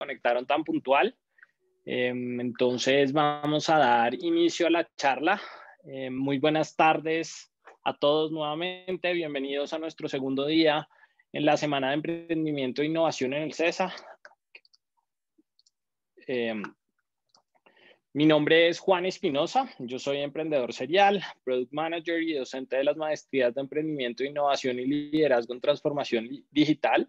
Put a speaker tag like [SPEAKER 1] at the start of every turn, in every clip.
[SPEAKER 1] conectaron tan puntual. Entonces vamos a dar inicio a la charla. Muy buenas tardes a todos nuevamente. Bienvenidos a nuestro segundo día en la Semana de Emprendimiento e Innovación en el CESA. Mi nombre es Juan Espinosa, yo soy emprendedor serial, Product Manager y docente de las maestrías de Emprendimiento, Innovación y Liderazgo en Transformación Digital.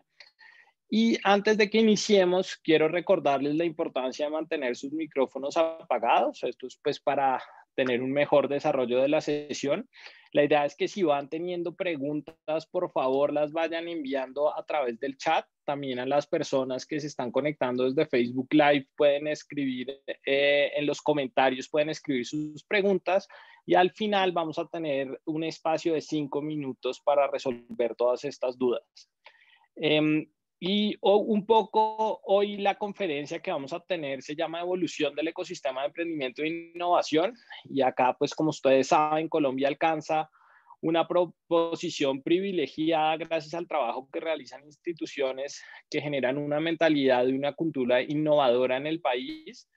[SPEAKER 1] Y antes de que iniciemos, quiero recordarles la importancia de mantener sus micrófonos apagados. Esto es pues para tener un mejor desarrollo de la sesión. La idea es que si van teniendo preguntas, por favor, las vayan enviando a través del chat. También a las personas que se están conectando desde Facebook Live pueden escribir en los comentarios, pueden escribir sus preguntas y al final vamos a tener un espacio de 5 minutos para resolver todas estas dudas. Y un poco hoy la conferencia que vamos a tener se llama Evolución del Ecosistema de Emprendimiento e Innovación. Y acá, pues como ustedes saben, Colombia alcanza una posición privilegiada gracias al trabajo que realizan instituciones que generan una mentalidad y una cultura innovadora en el país.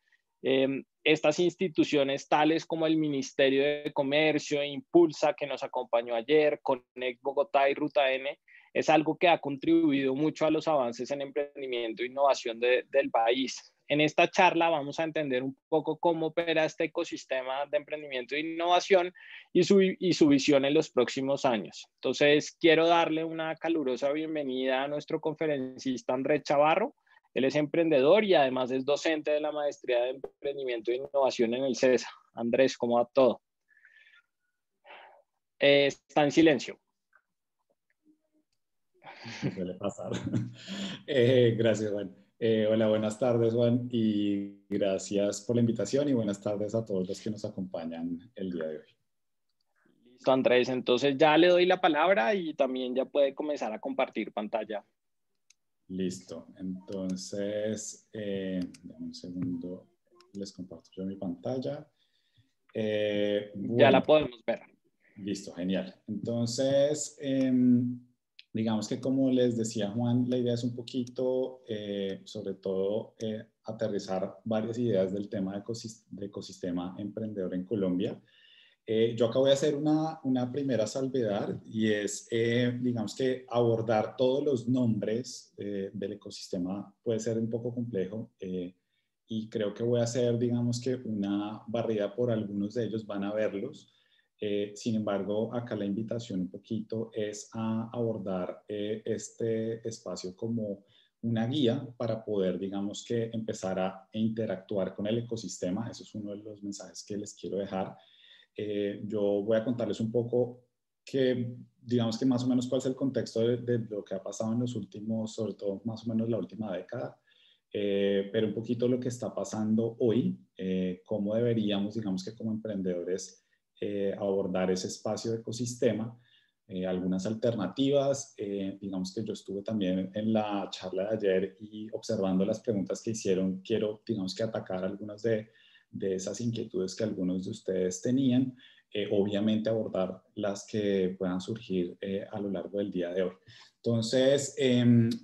[SPEAKER 1] Estas instituciones tales como el Ministerio de Comercio, Impulsa, que nos acompañó ayer, Connect Bogotá y Ruta N, es algo que ha contribuido mucho a los avances en emprendimiento e innovación del país. En esta charla vamos a entender un poco cómo opera este ecosistema de emprendimiento e innovación y su visión en los próximos años. Entonces, quiero darle una calurosa bienvenida a nuestro conferencista Andrés Chavarro. Él es emprendedor y además es docente de la Maestría de Emprendimiento e Innovación en el CESA. Andrés, ¿cómo va todo? Está en silencio.
[SPEAKER 2] Suele pasar. Gracias, Juan. Hola, buenas tardes, Juan, y gracias por la invitación y buenas tardes a todos los que nos acompañan el día de hoy.
[SPEAKER 1] Listo, Andrés. Entonces ya le doy la palabra y también ya puede comenzar a compartir pantalla.
[SPEAKER 2] Listo. Entonces, un segundo, les comparto yo mi pantalla. Bueno,
[SPEAKER 1] ya la podemos ver.
[SPEAKER 2] Listo, genial. Entonces, digamos que como les decía Juan, la idea es un poquito, sobre todo, aterrizar varias ideas del tema de ecosistema emprendedor en Colombia. Yo acá voy a hacer una primera salvedad y es, digamos que abordar todos los nombres del ecosistema puede ser un poco complejo y creo que voy a hacer, digamos que una barrida por algunos de ellos, van a verlos. Sin embargo, acá la invitación un poquito es a abordar este espacio como una guía para poder, digamos que, empezar a interactuar con el ecosistema. Eso es uno de los mensajes que les quiero dejar. Yo voy a contarles un poco que, digamos que más o menos cuál es el contexto de lo que ha pasado en los últimos, sobre todo más o menos la última década, pero un poquito lo que está pasando hoy, cómo deberíamos, digamos que como emprendedores, abordar ese espacio de ecosistema, algunas alternativas. Digamos que yo estuve también en la charla de ayer y observando las preguntas que hicieron, quiero, digamos que atacar algunas de esas inquietudes que algunos de ustedes tenían, obviamente abordar las que puedan surgir a lo largo del día de hoy. Entonces,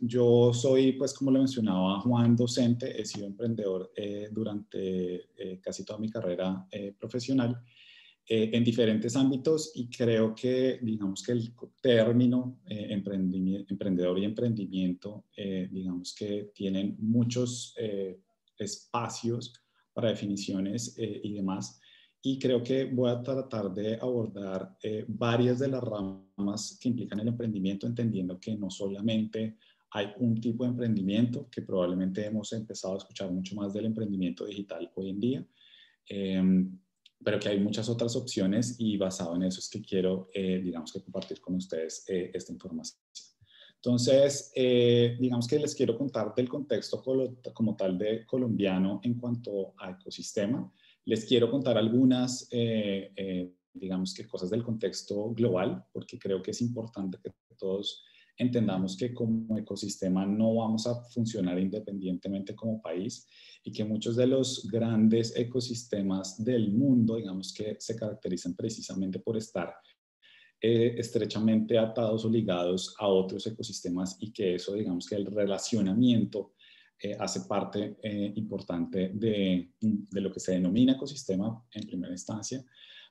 [SPEAKER 2] yo soy, pues como lo mencionaba Juan, docente, he sido emprendedor durante casi toda mi carrera profesional en diferentes ámbitos y creo que, digamos que el término emprendedor y emprendimiento, digamos que tienen muchos espacios para definiciones y demás. Y creo que voy a tratar de abordar varias de las ramas que implican el emprendimiento, entendiendo que no solamente hay un tipo de emprendimiento, que probablemente hemos empezado a escuchar mucho más del emprendimiento digital hoy en día, pero que hay muchas otras opciones y basado en eso es que quiero, digamos que compartir con ustedes esta información. Entonces, digamos que les quiero contar del contexto como tal de colombiano en cuanto a ecosistema. Les quiero contar algunas, digamos que cosas del contexto global, porque creo que es importante que todos entendamos que como ecosistema no vamos a funcionar independientemente como país y que muchos de los grandes ecosistemas del mundo, digamos que se caracterizan precisamente por estar estrechamente atados o ligados a otros ecosistemas y que eso, digamos que el relacionamiento hace parte importante de lo que se denomina ecosistema en primera instancia,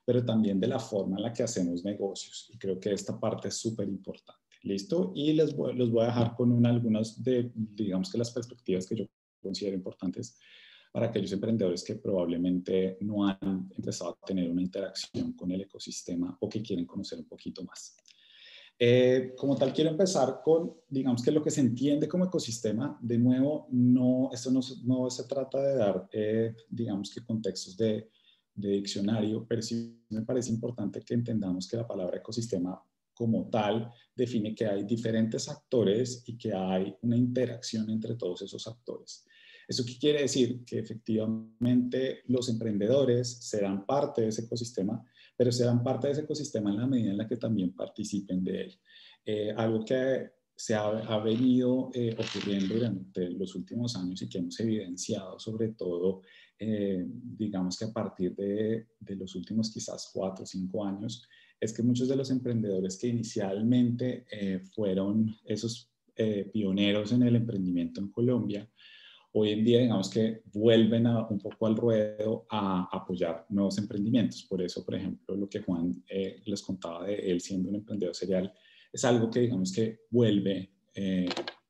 [SPEAKER 2] pero también de la forma en la que hacemos negocios. Y creo que esta parte es súper importante. ¿Listo? Y los voy a dejar con algunas de, digamos que las perspectivas que yo considero importantes para aquellos emprendedores que probablemente no han empezado a tener una interacción con el ecosistema o que quieren conocer un poquito más. Como tal, quiero empezar con, digamos que lo que se entiende como ecosistema. De nuevo, esto no se trata de dar, digamos que contextos de diccionario, pero sí me parece importante que entendamos que la palabra ecosistema como tal define que hay diferentes actores y que hay una interacción entre todos esos actores. ¿Eso qué quiere decir? Que efectivamente los emprendedores serán parte de ese ecosistema, pero serán parte de ese ecosistema en la medida en la que también participen de él. Algo que se ha venido ocurriendo durante los últimos años y que hemos evidenciado sobre todo, digamos que a partir de los últimos quizás 4 o 5 años, es que muchos de los emprendedores que inicialmente fueron esos pioneros en el emprendimiento en Colombia, hoy en día digamos que vuelven un poco al ruedo a apoyar nuevos emprendimientos. Por eso, por ejemplo, lo que Juan les contaba de él siendo un emprendedor serial, es algo que digamos que vuelve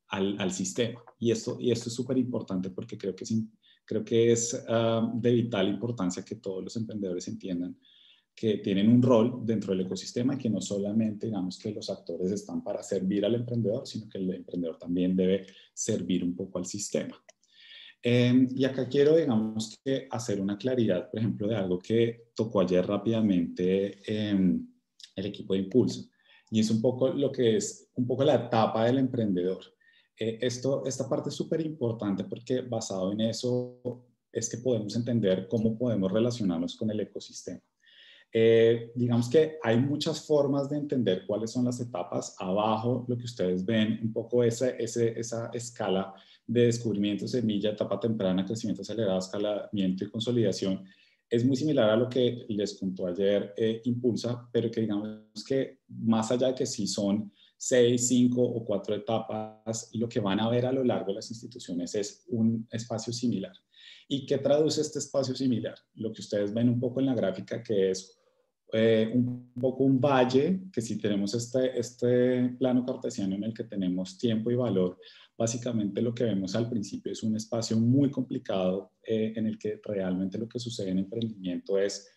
[SPEAKER 2] al sistema. Y esto es súper importante porque creo que es de vital importancia que todos los emprendedores entiendan que tienen un rol dentro del ecosistema y que no solamente, digamos, que los actores están para servir al emprendedor, sino que el emprendedor también debe servir un poco al sistema. Y acá quiero, digamos, que hacer una claridad, por ejemplo, de algo que tocó ayer rápidamente el equipo de Impulsa, y es un poco lo que es un poco la etapa del emprendedor. Esta parte es súper importante porque basado en eso es que podemos entender cómo podemos relacionarnos con el ecosistema. Digamos que hay muchas formas de entender cuáles son las etapas. Abajo, lo que ustedes ven, un poco esa escala de descubrimiento, semilla, etapa temprana, crecimiento acelerado, escalamiento y consolidación, es muy similar a lo que les contó ayer Impulsa, pero que digamos que más allá de que sí son 6, 5 o 4 etapas, lo que van a ver a lo largo de las instituciones es un espacio similar. ¿Y qué traduce este espacio similar? Lo que ustedes ven un poco en la gráfica, que es un poco un valle, que si tenemos este plano cartesiano en el que tenemos tiempo y valor, básicamente lo que vemos al principio es un espacio muy complicado en el que realmente lo que sucede en emprendimiento es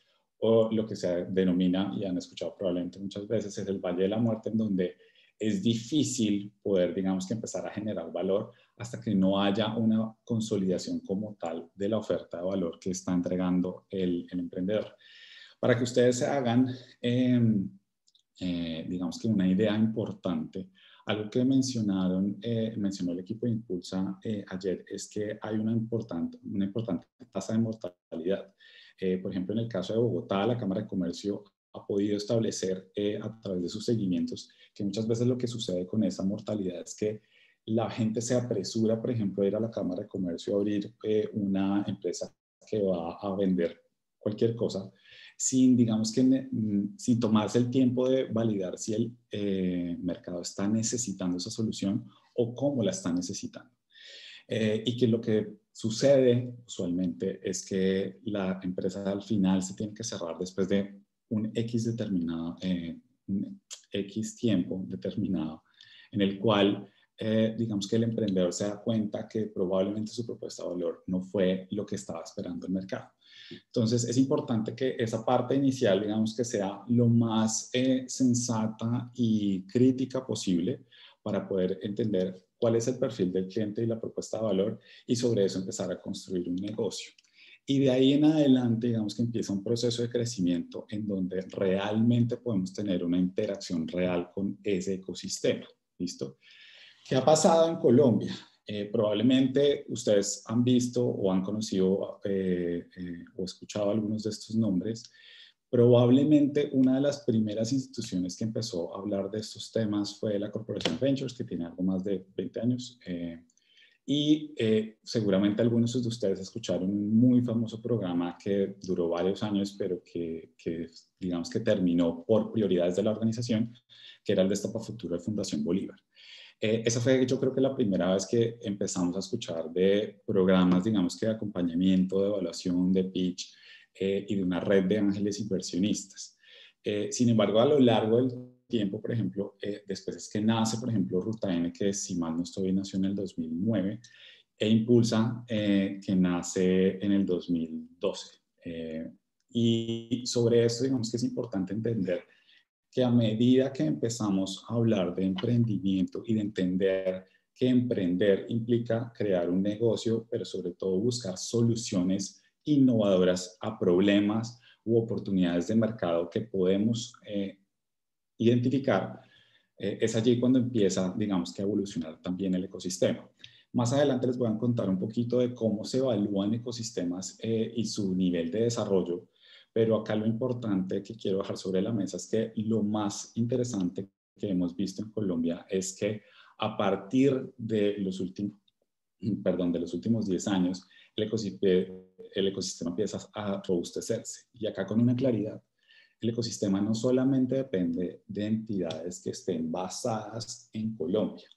[SPEAKER 2] lo que se denomina, y han escuchado probablemente muchas veces, es el valle de la muerte, en donde es difícil poder, digamos, que empezar a generar valor hasta que no haya una consolidación como tal de la oferta de valor que está entregando el emprendedor. Para que ustedes se hagan, digamos que una idea importante, algo que mencionó el equipo de Impulsa ayer, es que hay una importante tasa de mortalidad. Por ejemplo, en el caso de Bogotá, la Cámara de Comercio ha podido establecer a través de sus seguimientos que muchas veces lo que sucede con esa mortalidad es que la gente se apresura, por ejemplo, a ir a la Cámara de Comercio a abrir una empresa que va a vender cualquier cosa, sin, digamos que, sin tomarse el tiempo de validar si el mercado está necesitando esa solución o cómo la está necesitando. Y que lo que sucede usualmente es que la empresa al final se tiene que cerrar después de un X determinado, un X tiempo determinado, en el cual digamos que el emprendedor se da cuenta que probablemente su propuesta de valor no fue lo que estaba esperando el mercado. Entonces, es importante que esa parte inicial, digamos, que sea lo más sensata y crítica posible para poder entender cuál es el perfil del cliente y la propuesta de valor y sobre eso empezar a construir un negocio. Y de ahí en adelante, digamos que empieza un proceso de crecimiento en donde realmente podemos tener una interacción real con ese ecosistema. ¿Listo? ¿Qué ha pasado en Colombia? Probablemente ustedes han visto o han conocido o escuchado algunos de estos nombres. Probablemente una de las primeras instituciones que empezó a hablar de estos temas fue la Corporación Ventures, que tiene algo más de 20 años. Seguramente algunos de ustedes escucharon un muy famoso programa que duró varios años, pero que digamos que terminó por prioridades de la organización, que era el Destapa Futuro de Fundación Bolívar. Esa fue, yo creo que la primera vez que empezamos a escuchar de programas, digamos que de acompañamiento, de evaluación, de pitch y de una red de ángeles inversionistas. Sin embargo, a lo largo del tiempo, por ejemplo, después es que nace, por ejemplo, Ruta N, que si mal no estoy, nació en el 2009, e Impulsa, que nace en el 2012. Y sobre esto, digamos que es importante entender que a medida que empezamos a hablar de emprendimiento y de entender que emprender implica crear un negocio, pero sobre todo buscar soluciones innovadoras a problemas u oportunidades de mercado que podemos identificar, es allí cuando empieza, digamos, que a evolucionar también el ecosistema. Más adelante les voy a contar un poquito de cómo se evalúan ecosistemas y su nivel de desarrollo, pero acá lo importante que quiero dejar sobre la mesa es que lo más interesante que hemos visto en Colombia es que a partir de los últimos 10 años, el ecosistema empieza a robustecerse. Y acá con una claridad, el ecosistema no solamente depende de entidades que estén basadas en Colombia,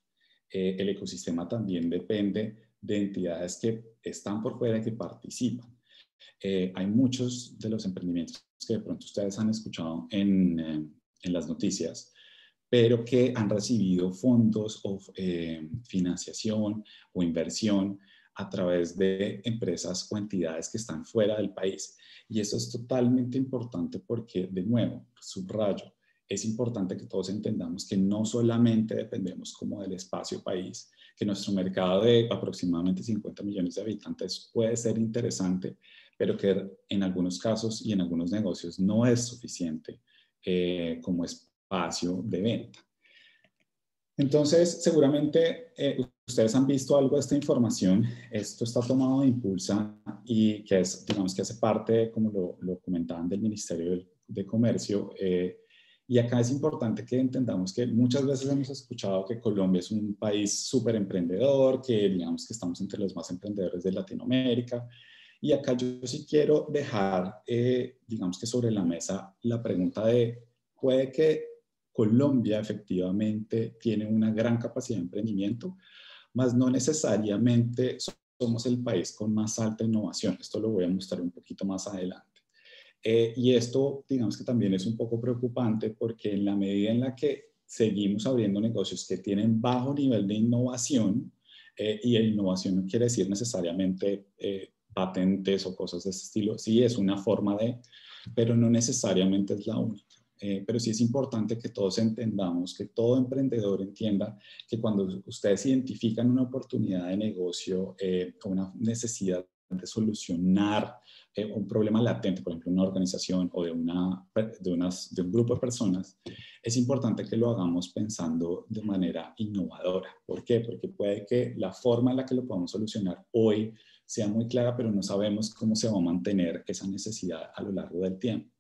[SPEAKER 2] el ecosistema también depende de entidades que están por fuera y que participan. Hay muchos de los emprendimientos que de pronto ustedes han escuchado en las noticias, pero que han recibido fondos o financiación o inversión a través de empresas o entidades que están fuera del país. Y eso es totalmente importante porque, de nuevo, subrayo, es importante que todos entendamos que no solamente dependemos como del espacio país, que nuestro mercado de aproximadamente 50 millones de habitantes puede ser interesante, pero que en algunos casos y en algunos negocios no es suficiente como espacio de venta. Entonces, seguramente ustedes han visto algo de esta información. Esto está tomado de Impulsa y que es, digamos que hace parte, como lo comentaban, del Ministerio de Comercio. Y acá es importante que entendamos que muchas veces hemos escuchado que Colombia es un país súper emprendedor, que digamos que estamos entre los más emprendedores de Latinoamérica. Y acá yo sí quiero dejar, digamos que sobre la mesa, la pregunta de, ¿puede que Colombia efectivamente tiene una gran capacidad de emprendimiento, mas no necesariamente somos el país con más alta innovación? Esto lo voy a mostrar un poquito más adelante. Y esto, digamos que también es un poco preocupante porque en la medida en la que seguimos abriendo negocios que tienen bajo nivel de innovación, y innovación no quiere decir necesariamente patentes o cosas de ese estilo, sí es una forma de, pero no necesariamente es la única. Pero sí es importante que todos entendamos, que todo emprendedor entienda que cuando ustedes identifican una oportunidad de negocio o una necesidad de solucionar un problema latente, por ejemplo, una organización o de un grupo de personas, es importante que lo hagamos pensando de manera innovadora. ¿Por qué? Porque puede que la forma en la que lo podamos solucionar hoy sea muy clara, pero no sabemos cómo se va a mantener esa necesidad a lo largo del tiempo.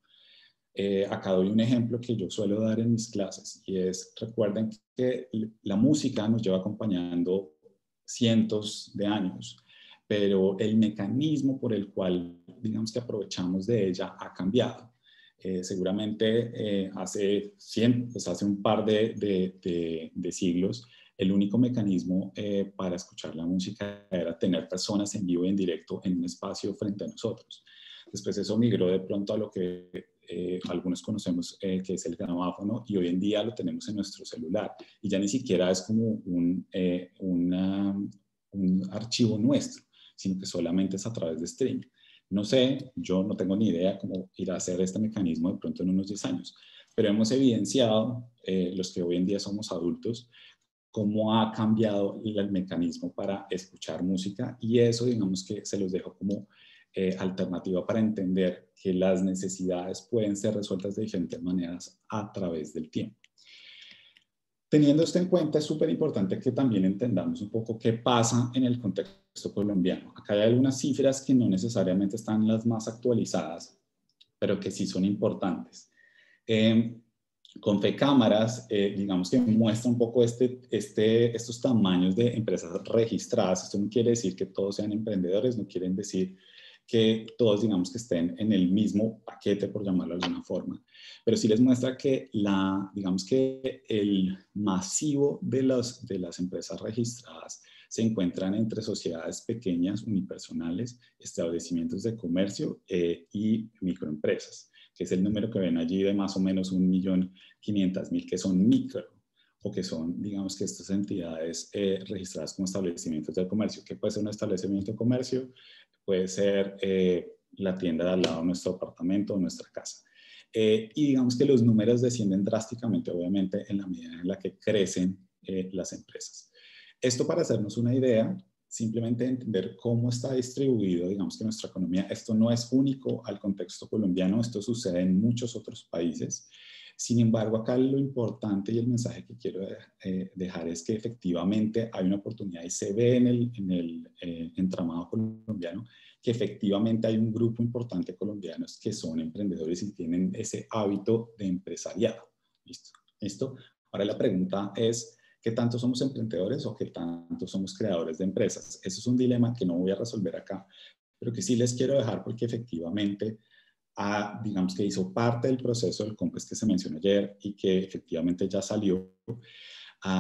[SPEAKER 2] Acá doy un ejemplo que yo suelo dar en mis clases y es, recuerden que la música nos lleva acompañando cientos de años, pero el mecanismo por el cual, digamos que aprovechamos de ella ha cambiado. Seguramente hace un par de siglos, el único mecanismo para escuchar la música era tener personas en vivo y en directo en un espacio frente a nosotros. Después eso migró de pronto a lo que algunos conocemos que es el grabáfono, y hoy en día lo tenemos en nuestro celular y ya ni siquiera es como un archivo nuestro, sino que solamente es a través de streaming. No sé, yo no tengo ni idea cómo irá a ser este mecanismo de pronto en unos 10 años, pero hemos evidenciado, los que hoy en día somos adultos, cómo ha cambiado el mecanismo para escuchar música, y eso digamos que se los dejo como alternativa para entender que las necesidades pueden ser resueltas de diferentes maneras a través del tiempo. Teniendo esto en cuenta, es súper importante que también entendamos un poco qué pasa en el contexto colombiano. Acá hay algunas cifras que no necesariamente están las más actualizadas, pero que sí son importantes. Confecámaras, digamos que muestra un poco estos tamaños de empresas registradas. Esto no quiere decir que todos sean emprendedores, no quieren decir que todos, digamos, que estén en el mismo paquete, por llamarlo de alguna forma, pero sí les muestra que digamos que el masivo de las empresas registradas se encuentran entre sociedades pequeñas, unipersonales, establecimientos de comercio y microempresas, que es el número que ven allí de más o menos 1.500.000 que son micro, o que son, digamos que estas entidades registradas como establecimientos de comercio. ¿Qué puede ser un establecimiento de comercio? Puede ser la tienda de al lado de nuestro apartamento o nuestra casa. Y digamos que los números descienden drásticamente, obviamente, en la medida en la que crecen las empresas. Esto para hacernos una idea, simplemente entender cómo está distribuido, digamos que nuestra economía, esto no es único al contexto colombiano, esto sucede en muchos otros países. Sin embargo, acá lo importante y el mensaje que quiero dejar es que efectivamente hay una oportunidad y se ve en el entramado colombiano que efectivamente hay un grupo importante de colombianos que son emprendedores y tienen ese hábito de empresariado. ¿Listo? Ahora la pregunta es, ¿qué tanto somos emprendedores o qué tanto somos creadores de empresas? Eso es un dilema que no voy a resolver acá, pero que sí les quiero dejar porque efectivamente digamos que hizo parte del proceso del COMPES que se mencionó ayer y que efectivamente ya salió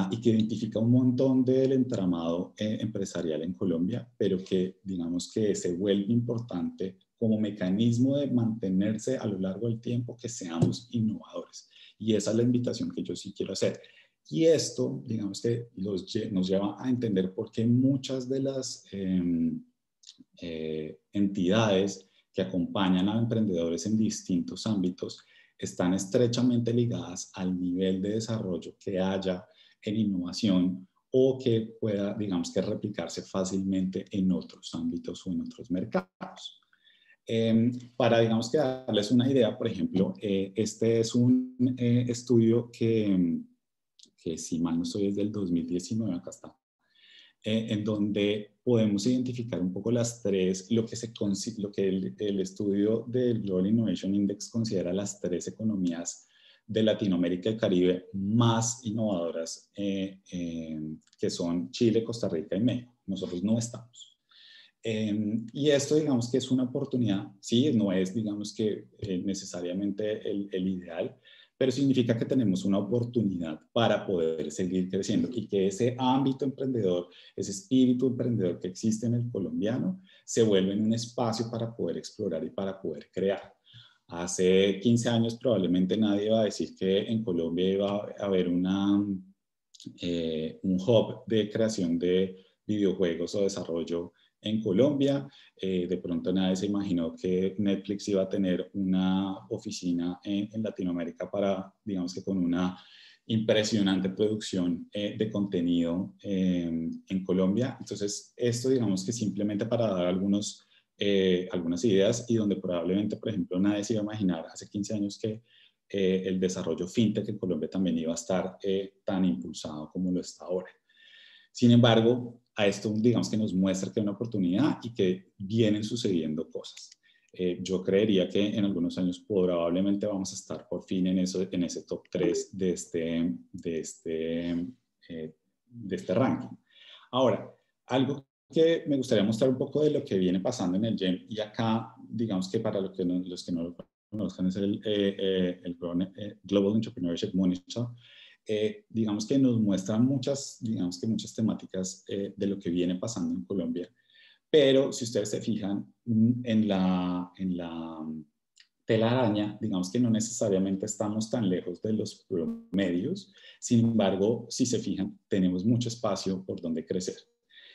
[SPEAKER 2] y que identifica un montón del entramado empresarial en Colombia, pero que digamos que se vuelve importante como mecanismo de mantenerse a lo largo del tiempo, que seamos innovadores. Y esa es la invitación que yo sí quiero hacer. Y esto, digamos que nos lleva a entender por qué muchas de las entidades que acompañan a emprendedores en distintos ámbitos están estrechamente ligadas al nivel de desarrollo que haya en innovación o que pueda, digamos que, replicarse fácilmente en otros ámbitos o en otros mercados. Para, digamos que, darles una idea, por ejemplo, este es un estudio que, si mal no estoy, es del 2019, acá está, en donde podemos identificar un poco las tres, lo que el estudio del Global Innovation Index considera las tres economías de Latinoamérica y el Caribe más innovadoras, que son Chile, Costa Rica y México. Nosotros no estamos. Y esto, digamos que es una oportunidad, sí, no es, digamos que necesariamente el ideal, pero significa que tenemos una oportunidad para poder seguir creciendo y que ese ámbito emprendedor, ese espíritu emprendedor que existe en el colombiano, se vuelve en un espacio para poder explorar y para poder crear. Hace 15 años probablemente nadie iba a decir que en Colombia iba a haber un hub de creación de videojuegos o desarrollo en Colombia. De pronto nadie se imaginó que Netflix iba a tener una oficina en Latinoamérica para, digamos que con una impresionante producción de contenido en Colombia. Entonces, esto digamos que simplemente para dar algunas ideas y donde probablemente, por ejemplo, nadie se iba a imaginar hace 15 años que el desarrollo fintech en Colombia también iba a estar tan impulsado como lo está ahora. Sin embargo, a esto digamos que nos muestra que hay una oportunidad y que vienen sucediendo cosas. Yo creería que en algunos años probablemente vamos a estar por fin en ese top 3 de este ranking. Ahora, algo que me gustaría mostrar un poco de lo que viene pasando en el GEM, y acá, digamos que para los que no lo conozcan, es el Global Entrepreneurship Monitor. Digamos que nos muestra muchas temáticas de lo que viene pasando en Colombia. Pero si ustedes se fijan en la telaraña, digamos que no necesariamente estamos tan lejos de los promedios. Sin embargo, si se fijan, tenemos mucho espacio por donde crecer.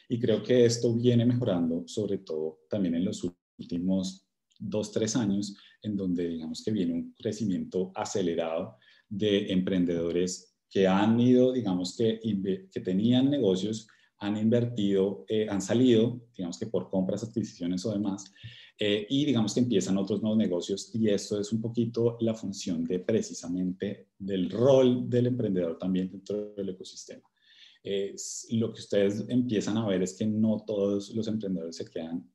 [SPEAKER 2] Y creo que esto viene mejorando, sobre todo también en los últimos 2-3 años, en donde digamos que viene un crecimiento acelerado de emprendedores que han ido, digamos que tenían negocios, han invertido, han salido, digamos que por compras, adquisiciones o demás, y digamos que empiezan otros nuevos negocios, y esto es un poquito la función de precisamente del rol del emprendedor también dentro del ecosistema. Lo que ustedes empiezan a ver es que no todos los emprendedores se quedan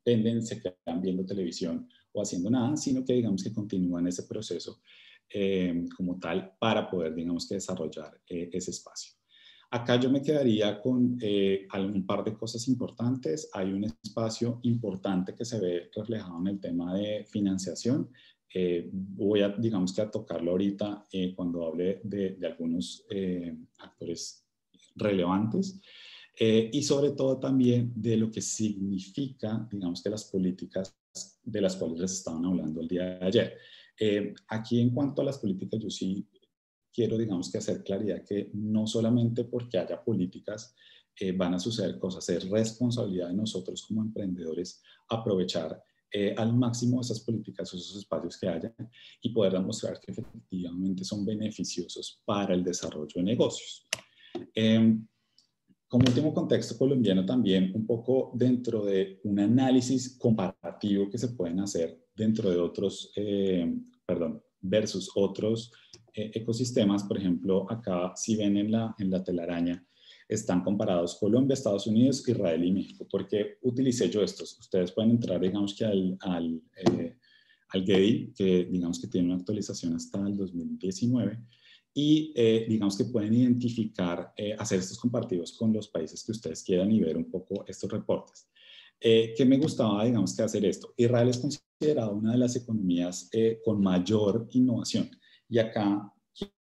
[SPEAKER 2] viendo televisión o haciendo nada, sino que digamos que continúan ese proceso como tal para poder, digamos que desarrollar ese espacio. Acá yo me quedaría con un par de cosas importantes. Hay un espacio importante que se ve reflejado en el tema de financiación. Voy a, digamos que a tocarlo ahorita cuando hable de algunos actores relevantes. Y sobre todo también de lo que significa, digamos que las políticas de las cuales les estaban hablando el día de ayer. Aquí en cuanto a las políticas, yo sí quiero, digamos que hacer claridad que no solamente porque haya políticas van a suceder cosas, es responsabilidad de nosotros como emprendedores aprovechar al máximo esas políticas, esos espacios que haya y poder demostrar que efectivamente son beneficiosos para el desarrollo de negocios. Como último contexto colombiano también, un poco dentro de un análisis comparativo que se pueden hacer dentro de otros, versus otros ecosistemas. Por ejemplo, acá si ven en la telaraña, están comparados Colombia, Estados Unidos, Israel y México. ¿Por qué utilicé yo estos? Ustedes pueden entrar, digamos que al GEDI, que digamos que tiene una actualización hasta el 2019, y digamos que pueden identificar, hacer estos comparativos con los países que ustedes quieran y ver un poco estos reportes. ¿Qué me gustaba, digamos, que hacer esto? Israel es considerado una de las economías con mayor innovación y acá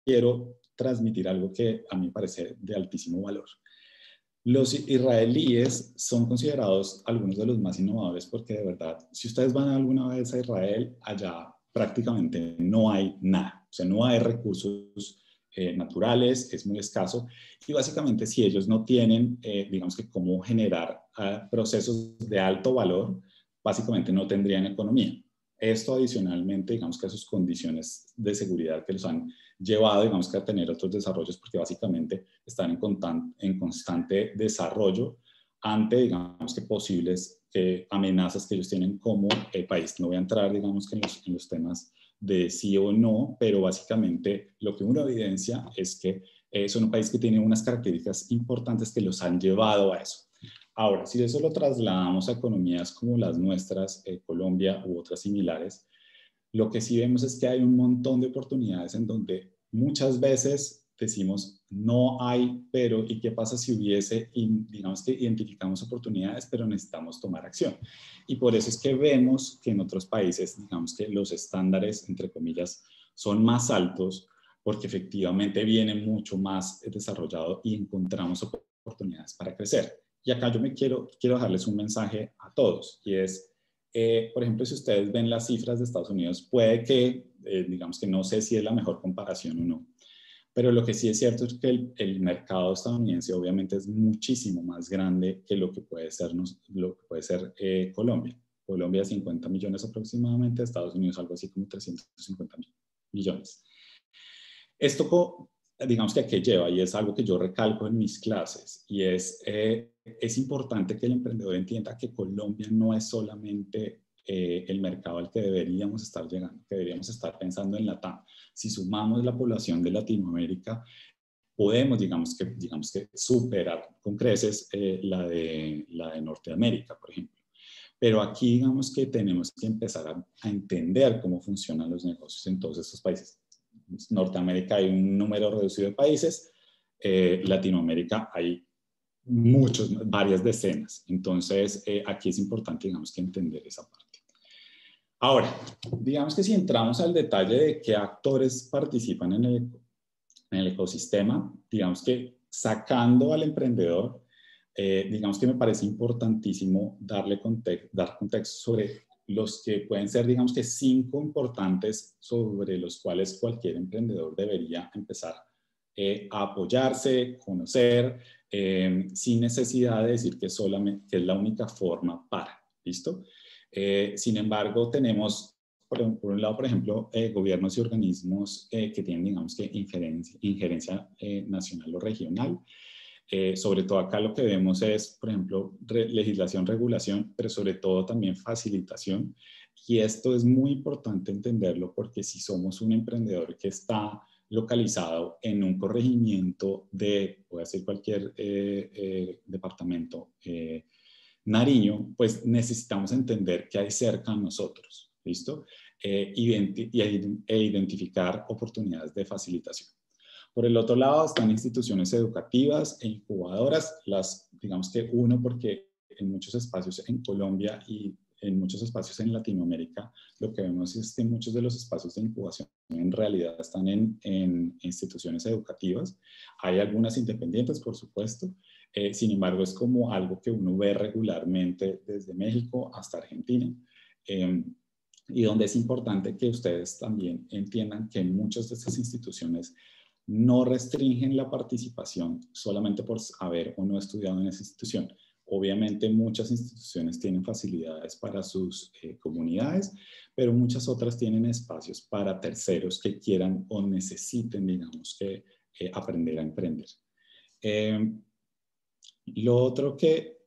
[SPEAKER 2] quiero transmitir algo que a mí me parece de altísimo valor. Los israelíes son considerados algunos de los más innovadores porque de verdad, si ustedes van alguna vez a Israel, allá prácticamente no hay nada, o sea, no hay recursos naturales, es muy escaso y básicamente si ellos no tienen, digamos que cómo generar procesos de alto valor, básicamente no tendrían economía. Esto adicionalmente, digamos que a sus condiciones de seguridad que los han llevado, digamos que a tener otros desarrollos, porque básicamente están en constante desarrollo ante, digamos que posibles amenazas que ellos tienen como país. No voy a entrar, digamos que en los temas de sí o no, pero básicamente lo que uno evidencia es que son un país que tiene unas características importantes que los han llevado a eso. Ahora, si eso lo trasladamos a economías como las nuestras, Colombia u otras similares, lo que sí vemos es que hay un montón de oportunidades en donde muchas veces decimos no hay, pero ¿y qué pasa si hubiese? Y digamos que identificamos oportunidades, pero necesitamos tomar acción. Y por eso es que vemos que en otros países, digamos que los estándares, entre comillas, son más altos porque efectivamente viene mucho más desarrollado y encontramos oportunidades para crecer. Y acá yo quiero dejarles un mensaje a todos y es, por ejemplo, si ustedes ven las cifras de Estados Unidos, puede que, digamos que no sé si es la mejor comparación o no, pero lo que sí es cierto es que el mercado estadounidense obviamente es muchísimo más grande que lo que puede ser Colombia. Colombia 50 millones aproximadamente, Estados Unidos algo así como 350 millones. Esto, digamos que a qué lleva, y es algo que yo recalco en mis clases, y es importante que el emprendedor entienda que Colombia no es solamente el mercado al que deberíamos estar llegando, que deberíamos estar pensando en LATAM. Si sumamos la población de Latinoamérica, podemos, digamos que superar con creces la de Norteamérica, por ejemplo. Pero aquí, digamos que tenemos que empezar a entender cómo funcionan los negocios en todos estos países. Norteamérica hay un número reducido de países, Latinoamérica hay varias decenas. Entonces, aquí es importante, digamos, que entender esa parte. Ahora, digamos que si entramos al detalle de qué actores participan en el ecosistema, digamos que sacando al emprendedor, digamos que me parece importantísimo dar contexto sobre los que pueden ser, digamos que 5 importantes sobre los cuales cualquier emprendedor debería empezar a apoyarse, conocer, sin necesidad de decir que es la única forma para, ¿listo? Sin embargo, tenemos, por un lado, por ejemplo, gobiernos y organismos que tienen, digamos que, injerencia nacional o regional. Sobre todo acá lo que vemos es, por ejemplo, legislación, regulación, pero sobre todo también facilitación. Y esto es muy importante entenderlo porque si somos un emprendedor que está localizado en un corregimiento puede ser cualquier departamento, Nariño, pues necesitamos entender qué hay cerca a nosotros, ¿listo? E identificar oportunidades de facilitación. Por el otro lado están instituciones educativas e incubadoras, digamos que uno porque en muchos espacios en Colombia y en muchos espacios en Latinoamérica, lo que vemos es que muchos de los espacios de incubación en realidad están en instituciones educativas. Hay algunas independientes, por supuesto, sin embargo es como algo que uno ve regularmente desde México hasta Argentina. Y donde es importante que ustedes también entiendan que muchas de estas instituciones no restringen la participación solamente por haber o no estudiado en esa institución. Obviamente muchas instituciones tienen facilidades para sus comunidades, pero muchas otras tienen espacios para terceros que quieran o necesiten, digamos, que aprender a emprender. Lo otro que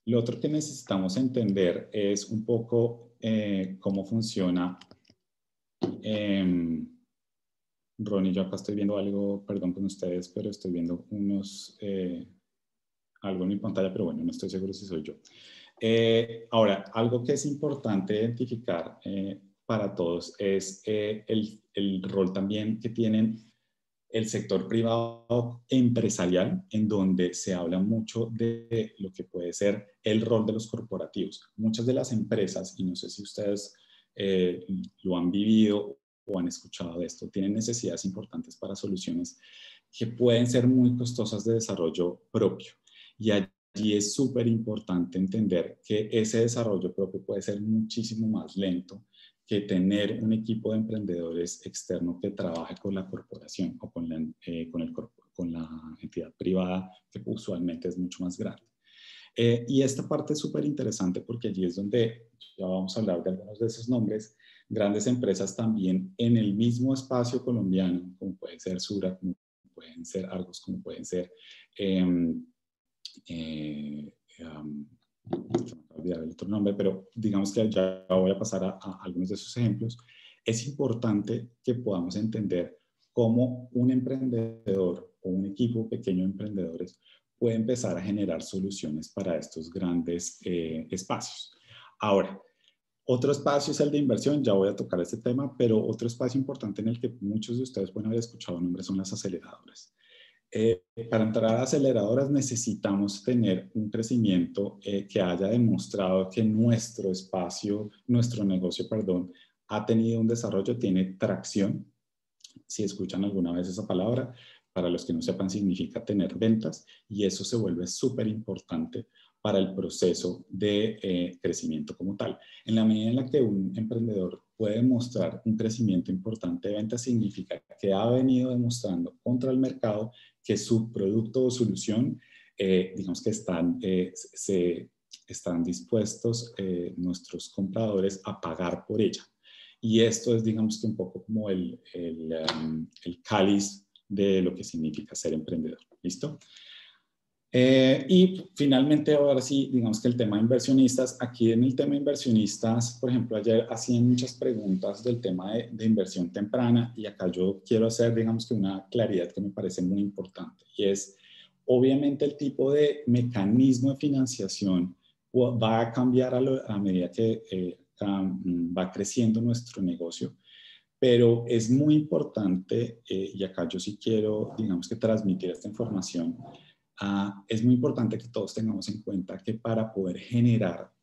[SPEAKER 2] lo otro que necesitamos entender es un poco cómo funciona. Ronnie, yo acá estoy viendo algo, perdón con ustedes, pero estoy viendo algo en mi pantalla, pero bueno, no estoy seguro si soy yo. Ahora, algo que es importante identificar para todos es el rol también que tienen el sector privado empresarial, en donde se habla mucho de lo que puede ser el rol de los corporativos. Muchas de las empresas, y no sé si ustedes lo han vivido o han escuchado de esto, tienen necesidades importantes para soluciones que pueden ser muy costosas de desarrollo propio. Y allí es súper importante entender que ese desarrollo propio puede ser muchísimo más lento que tener un equipo de emprendedores externo que trabaje con la corporación o con la entidad privada, que usualmente es mucho más grande. Y esta parte es súper interesante porque allí es donde ya vamos a hablar de algunos de esos nombres, grandes empresas también en el mismo espacio colombiano, como puede ser Sura, como pueden ser Argos, como pueden ser olvidar el otro nombre, pero digamos que ya voy a pasar a algunos de esos ejemplos. Es importante que podamos entender cómo un emprendedor o un equipo pequeño de emprendedores puede empezar a generar soluciones para estos grandes espacios. Ahora, otro espacio es el de inversión, ya voy a tocar este tema, pero otro espacio importante en el que muchos de ustedes pueden haber escuchado nombres son las aceleradoras. Para entrar a aceleradoras necesitamos tener un crecimiento que haya demostrado que nuestro negocio, ha tenido un desarrollo, tiene tracción. Si escuchan alguna vez esa palabra, para los que no sepan, significa tener ventas y eso se vuelve súper importante para el proceso de crecimiento como tal. En la medida en la que un emprendedor puede mostrar un crecimiento importante de ventas, significa que ha venido demostrando contra el mercado que su producto o solución, digamos que están dispuestos nuestros compradores a pagar por ella. Y esto es, digamos que un poco como el cáliz de lo que significa ser emprendedor. ¿Listo? Y finalmente, ahora sí, digamos que el tema de inversionistas. Aquí en el tema de inversionistas, por ejemplo, ayer hacían muchas preguntas del tema de inversión temprana y acá yo quiero hacer, digamos que una claridad que me parece muy importante y es, obviamente el tipo de mecanismo de financiación va a cambiar a medida que va creciendo nuestro negocio, pero es muy importante, y acá yo sí quiero, digamos que transmitir esta información. Es muy importante que todos tengamos en cuenta que para poder generar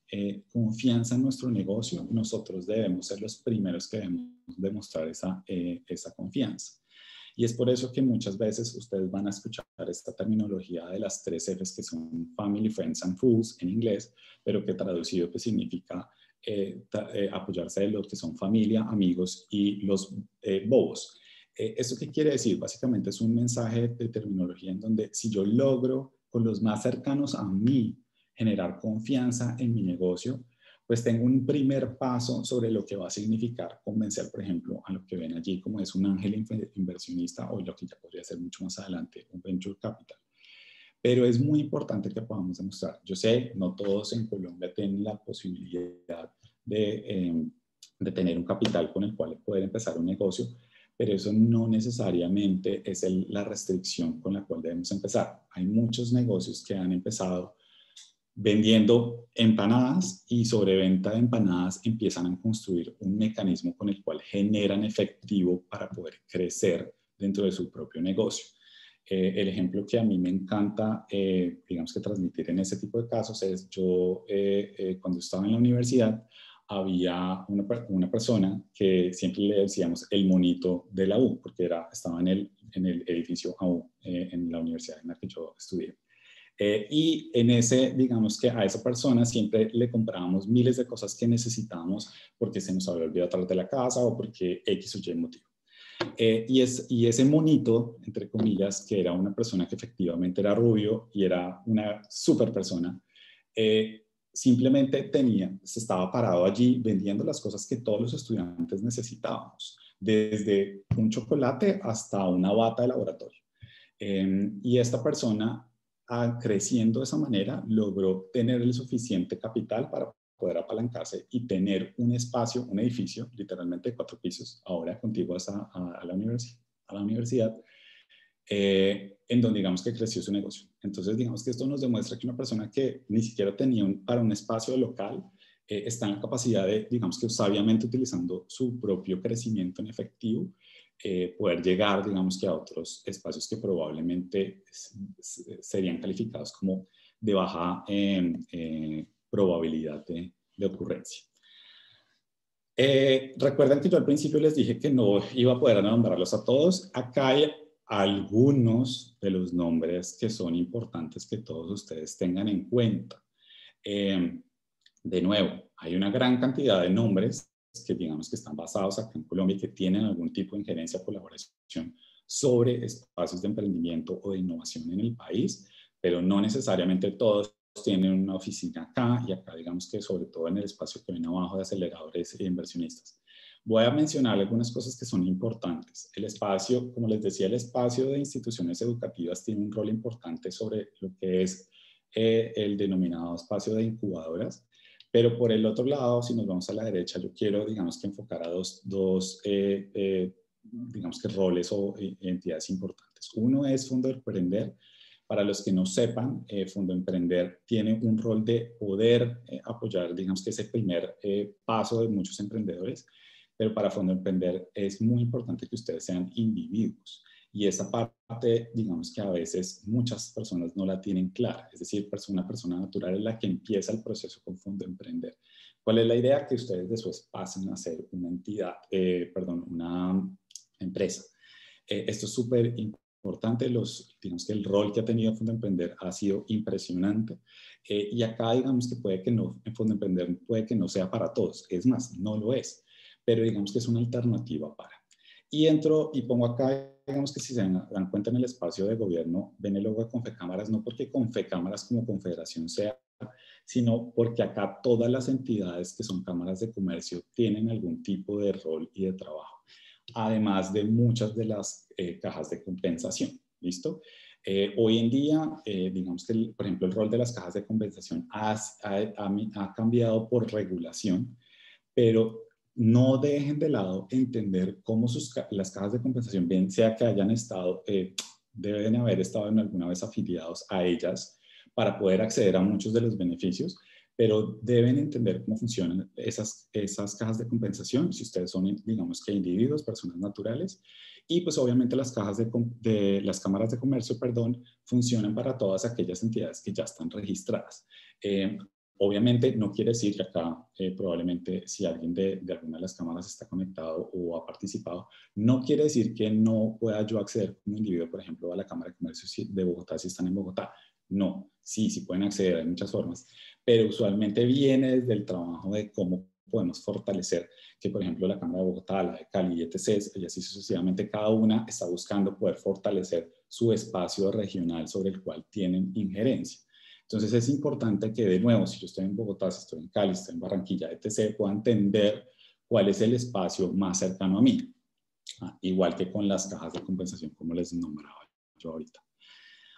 [SPEAKER 2] confianza en nuestro negocio, nosotros debemos ser los primeros que debemos demostrar esa confianza. Y es por eso que muchas veces ustedes van a escuchar esta terminología de las 3 Fs, que son Family, Friends and Fools en inglés, pero que traducido pues significa apoyarse de los que son familia, amigos y los bobos. ¿Esto qué quiere decir? Básicamente es un mensaje de terminología en donde si yo logro con los más cercanos a mí generar confianza en mi negocio, pues tengo un primer paso sobre lo que va a significar convencer, por ejemplo, a lo que ven allí como es un ángel inversionista o lo que ya podría ser mucho más adelante, un venture capital. Pero es muy importante que podamos demostrar. Yo sé, no todos en Colombia tienen la posibilidad de tener un capital con el cual poder empezar un negocio, pero eso no necesariamente es la restricción con la cual debemos empezar. Hay muchos negocios que han empezado vendiendo empanadas y sobre venta de empanadas empiezan a construir un mecanismo con el cual generan efectivo para poder crecer dentro de su propio negocio. El ejemplo que a mí me encanta, digamos que transmitir en ese tipo de casos es yo cuando estaba en la universidad había una persona que siempre le decíamos el monito de la U, porque estaba en el edificio AU, en la universidad en la que yo estudié. Y en ese, digamos que a esa persona siempre le comprábamos miles de cosas que necesitábamos porque se nos había olvidado atrás de la casa o porque X o Y motivo. Y ese monito, entre comillas, que era una persona que efectivamente era rubio y era una super persona, simplemente se estaba parado allí vendiendo las cosas que todos los estudiantes necesitábamos, desde un chocolate hasta una bata de laboratorio. Y esta persona, creciendo de esa manera, logró tener el suficiente capital para poder apalancarse y tener un espacio, un edificio, literalmente de 4 pisos, ahora contiguos a la universidad, en donde digamos que creció su negocio. Entonces digamos que esto nos demuestra que una persona que ni siquiera tenía para un espacio local, está en la capacidad de, digamos que sabiamente utilizando su propio crecimiento en efectivo, poder llegar, digamos que a otros espacios que probablemente serían calificados como de baja probabilidad de ocurrencia. Recuerden que yo al principio les dije que no iba a poder nombrarlos a todos. Acá hay algunos de los nombres que son importantes que todos ustedes tengan en cuenta. De nuevo, hay una gran cantidad de nombres que digamos que están basados acá en Colombia y que tienen algún tipo de injerencia o colaboración sobre espacios de emprendimiento o de innovación en el país, pero no necesariamente todos tienen una oficina acá, y acá digamos que sobre todo en el espacio que ven abajo de aceleradores e inversionistas. Voy a mencionar algunas cosas que son importantes. El espacio, como les decía, el espacio de instituciones educativas tiene un rol importante sobre lo que es el denominado espacio de incubadoras. Pero por el otro lado, si nos vamos a la derecha, yo quiero, digamos, que enfocar a dos digamos que roles o entidades importantes. Uno es Fondo Emprender. Para los que no sepan, Fondo Emprender tiene un rol de poder apoyar, digamos que ese primer paso de muchos emprendedores, pero para Fondo Emprender es muy importante que ustedes sean individuos. Y esa parte, digamos que a veces muchas personas no la tienen clara. Es decir, una persona natural es la que empieza el proceso con Fondo Emprender. ¿Cuál es la idea? Que ustedes después pasen a ser una entidad, una empresa. Esto es súper importante. Digamos que el rol que ha tenido Fondo Emprender ha sido impresionante. Y acá, digamos que puede que no, en Fondo Emprender puede que no sea para todos. Es más, no lo es. Pero digamos que es una alternativa para. Y entro y pongo acá, digamos que si se dan cuenta en el espacio de gobierno, ven el logo de Confecámaras, no porque Confecámaras como confederación sea, sino porque acá todas las entidades que son cámaras de comercio tienen algún tipo de rol y de trabajo, además de muchas de las cajas de compensación. ¿Listo? Hoy en día, digamos que, por ejemplo, el rol de las cajas de compensación ha cambiado por regulación, pero no dejen de lado entender cómo las cajas de compensación, bien sea que hayan estado, deben haber estado en alguna vez afiliados a ellas para poder acceder a muchos de los beneficios, pero deben entender cómo funcionan esas cajas de compensación, si ustedes son, digamos que individuos, personas naturales, y pues obviamente las cámaras de comercio, funcionan para todas aquellas entidades que ya están registradas. Obviamente no quiere decir que acá probablemente si alguien de alguna de las cámaras está conectado o ha participado, no quiere decir que no pueda yo acceder como individuo, por ejemplo, a la Cámara de Comercio de Bogotá si están en Bogotá. No, sí pueden acceder, hay muchas formas, pero usualmente viene desde el trabajo de cómo podemos fortalecer que, por ejemplo, la Cámara de Bogotá, la de Cali, etc., y así sucesivamente, cada una está buscando poder fortalecer su espacio regional sobre el cual tienen injerencia. Entonces es importante que, de nuevo, si yo estoy en Bogotá, si estoy en Cali, si estoy en Barranquilla, etc., pueda entender cuál es el espacio más cercano a mí. Igual que con las cajas de compensación, como les nombraba yo ahorita.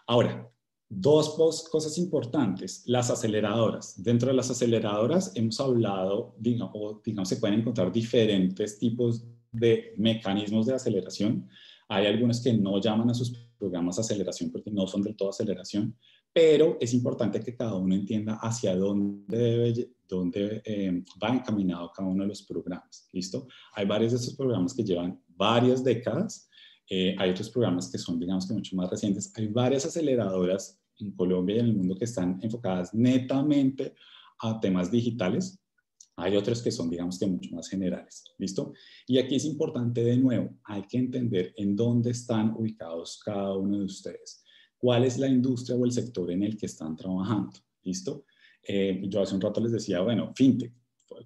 [SPEAKER 2] Ahora, dos cosas importantes. Las aceleradoras. Dentro de las aceleradoras hemos hablado, digamos, se pueden encontrar diferentes tipos de mecanismos de aceleración. Hay algunos que no llaman a sus programas aceleración porque no son del todo aceleración, pero es importante que cada uno entienda hacia dónde va encaminado cada uno de los programas, ¿listo? Hay varios de estos programas que llevan varias décadas, hay otros programas que son, digamos que mucho más recientes, hay varias aceleradoras en Colombia y en el mundo que están enfocadas netamente a temas digitales, hay otros que son, digamos que mucho más generales, ¿listo? Y aquí es importante de nuevo, hay que entender en dónde están ubicados cada uno de ustedes. ¿Cuál es la industria o el sector en el que están trabajando? ¿Listo? Yo hace un rato les decía, bueno, fintech.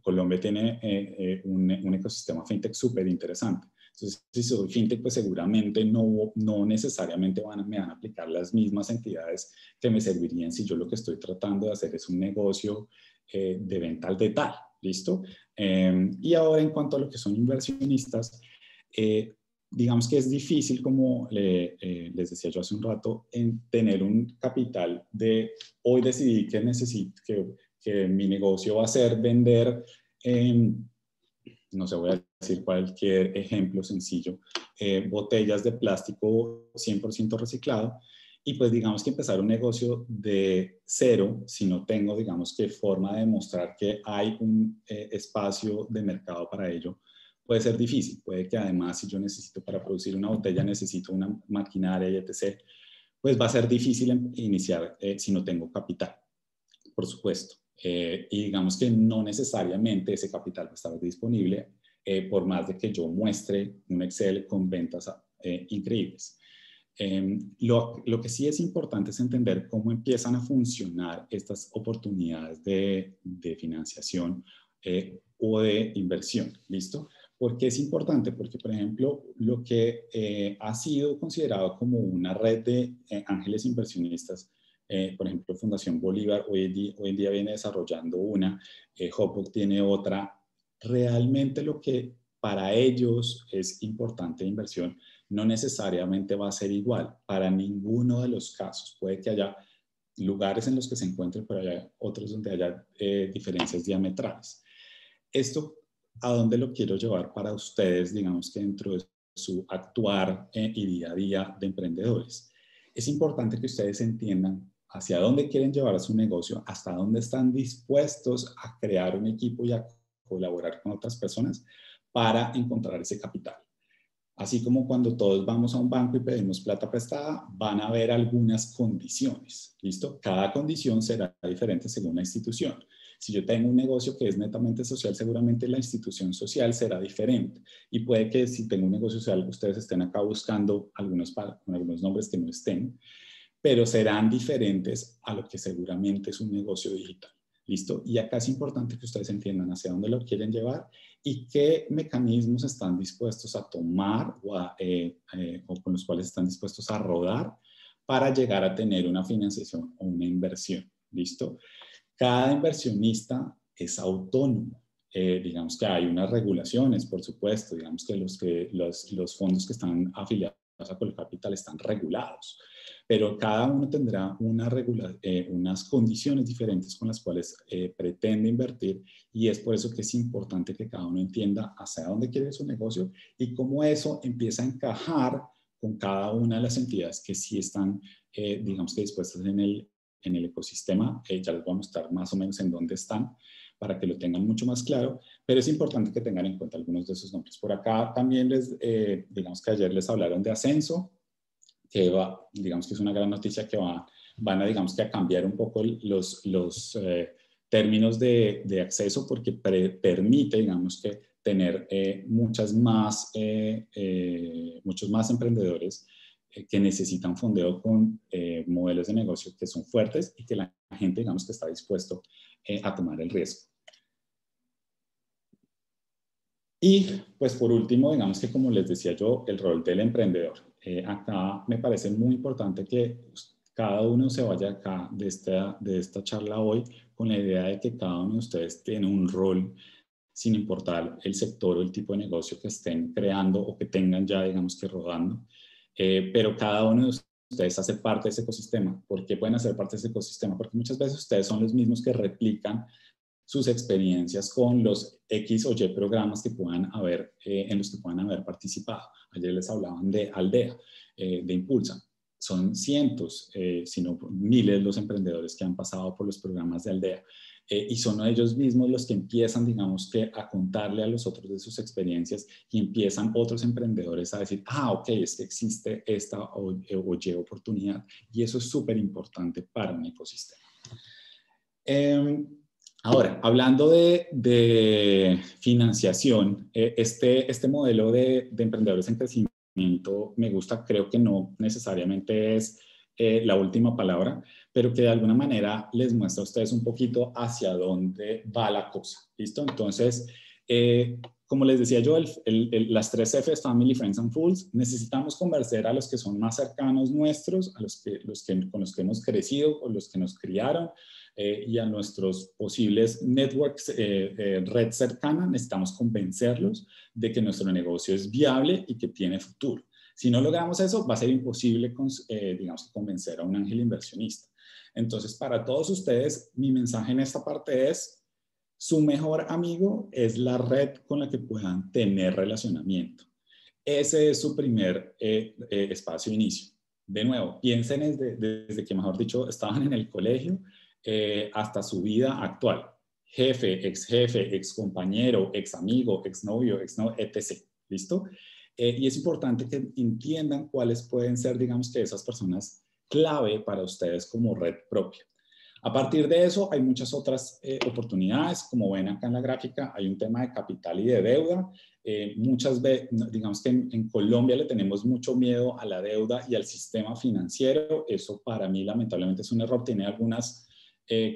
[SPEAKER 2] Colombia tiene un ecosistema fintech súper interesante. Entonces, si soy fintech, pues seguramente no necesariamente me van a aplicar las mismas entidades que me servirían si yo lo que estoy tratando de hacer es un negocio de venta al detalle. ¿Listo? Y ahora en cuanto a lo que son inversionistas, digamos que es difícil, como les decía yo hace un rato, en tener un capital de hoy decidí que necesito, que mi negocio va a ser vender, no sé, voy a decir cualquier ejemplo sencillo, botellas de plástico 100% reciclado, y pues digamos que empezar un negocio de cero, si no tengo, digamos que forma de demostrar que hay un espacio de mercado para ello, puede ser difícil. Puede que además, si yo necesito para producir una botella, necesito una maquinaria y etc., pues va a ser difícil iniciar si no tengo capital, por supuesto. Y digamos que no necesariamente ese capital va a estar disponible por más de que yo muestre un Excel con ventas increíbles. Lo que sí es importante es entender cómo empiezan a funcionar estas oportunidades de financiación o de inversión, ¿listo? ¿Por qué es importante? Porque, por ejemplo, lo que ha sido considerado como una red de ángeles inversionistas, por ejemplo, Fundación Bolívar hoy en día viene desarrollando una, Hopbook tiene otra. Realmente lo que para ellos es importante de inversión no necesariamente va a ser igual para ninguno de los casos. Puede que haya lugares en los que se encuentren, pero haya otros donde haya diferencias diametrales. Esto, ¿a dónde lo quiero llevar para ustedes, digamos que dentro de su actuar y día a día de emprendedores? Es importante que ustedes entiendan hacia dónde quieren llevar a su negocio, hasta dónde están dispuestos a crear un equipo y a colaborar con otras personas para encontrar ese capital. Así como cuando todos vamos a un banco y pedimos plata prestada, van a haber algunas condiciones, ¿listo? Cada condición será diferente según la institución. Si yo tengo un negocio que es netamente social, seguramente la institución social será diferente. Y puede que si tengo un negocio social, ustedes estén acá buscando con algunos nombres que no estén, pero serán diferentes a lo que seguramente es un negocio digital. ¿Listo? Y acá es importante que ustedes entiendan hacia dónde lo quieren llevar y qué mecanismos están dispuestos a tomar o con los cuales están dispuestos a rodar para llegar a tener una financiación o una inversión. ¿Listo? Cada inversionista es autónomo. Digamos que hay unas regulaciones, por supuesto. Digamos que los fondos que están afiliados a Colcapital están regulados, pero cada uno tendrá unas condiciones diferentes con las cuales pretende invertir, y es por eso que es importante que cada uno entienda hacia dónde quiere su negocio y cómo eso empieza a encajar con cada una de las entidades que sí están, digamos que dispuestas en el ecosistema. Ya les voy a mostrar más o menos en dónde están para que lo tengan mucho más claro, pero es importante que tengan en cuenta algunos de esos nombres. Por acá también digamos que ayer les hablaron de Ascenso, que digamos que es una gran noticia que van a, digamos que a cambiar un poco los términos de acceso, porque permite, digamos que tener muchos más emprendedores que necesitan fondeo con modelos de negocio que son fuertes y que la gente, digamos que está dispuesto a tomar el riesgo. Y pues por último, digamos que como les decía yo, el rol del emprendedor. Acá me parece muy importante que cada uno se vaya acá de esta charla hoy con la idea de que cada uno de ustedes tiene un rol sin importar el sector o el tipo de negocio que estén creando o que tengan ya, digamos que rodando. Pero cada uno de ustedes hace parte de ese ecosistema. ¿Por qué pueden hacer parte de ese ecosistema? Porque muchas veces ustedes son los mismos que replican sus experiencias con los X o Y programas que puedan haber, en los que puedan haber participado. Ayer les hablaban de Aldea, de Impulsa. son cientos, si no miles los emprendedores que han pasado por los programas de Aldea. Y son ellos mismos los que empiezan, digamos que, a contarle a los otros de sus experiencias y empiezan otros emprendedores a decir, ok, es que existe esta o Y oportunidad. Y eso es súper importante para un ecosistema. Ahora, hablando de financiación, este modelo de emprendedores en crecimiento me gusta, creo que no necesariamente es la última palabra, pero que de alguna manera les muestra a ustedes un poquito hacia dónde va la cosa, ¿listo? Entonces, como les decía yo, las 3 Fs, Family, Friends and Fools, necesitamos convencer a los que son más cercanos nuestros, a con los que hemos crecido, con los que nos criaron, y a nuestros posibles networks, red cercana, necesitamos convencerlos de que nuestro negocio es viable y que tiene futuro. Si no logramos eso, va a ser imposible, digamos, convencer a un ángel inversionista. Entonces, para todos ustedes, mi mensaje en esta parte es: su mejor amigo es la red con la que puedan tener relacionamiento. Ese es su primer espacio de inicio. De nuevo, piensen desde que, mejor dicho, estaban en el colegio hasta su vida actual. Jefe, ex compañero, ex amigo, ex novio, etc. ¿Listo? Y es importante que entiendan cuáles pueden ser, digamos, que esas personas clave para ustedes como red propia. A partir de eso, hay muchas otras oportunidades. Como ven acá en la gráfica, hay un tema de capital y de deuda. Muchas veces, digamos que en Colombia le tenemos mucho miedo a la deuda y al sistema financiero. Eso para mí, lamentablemente, es un error. Tiene algunas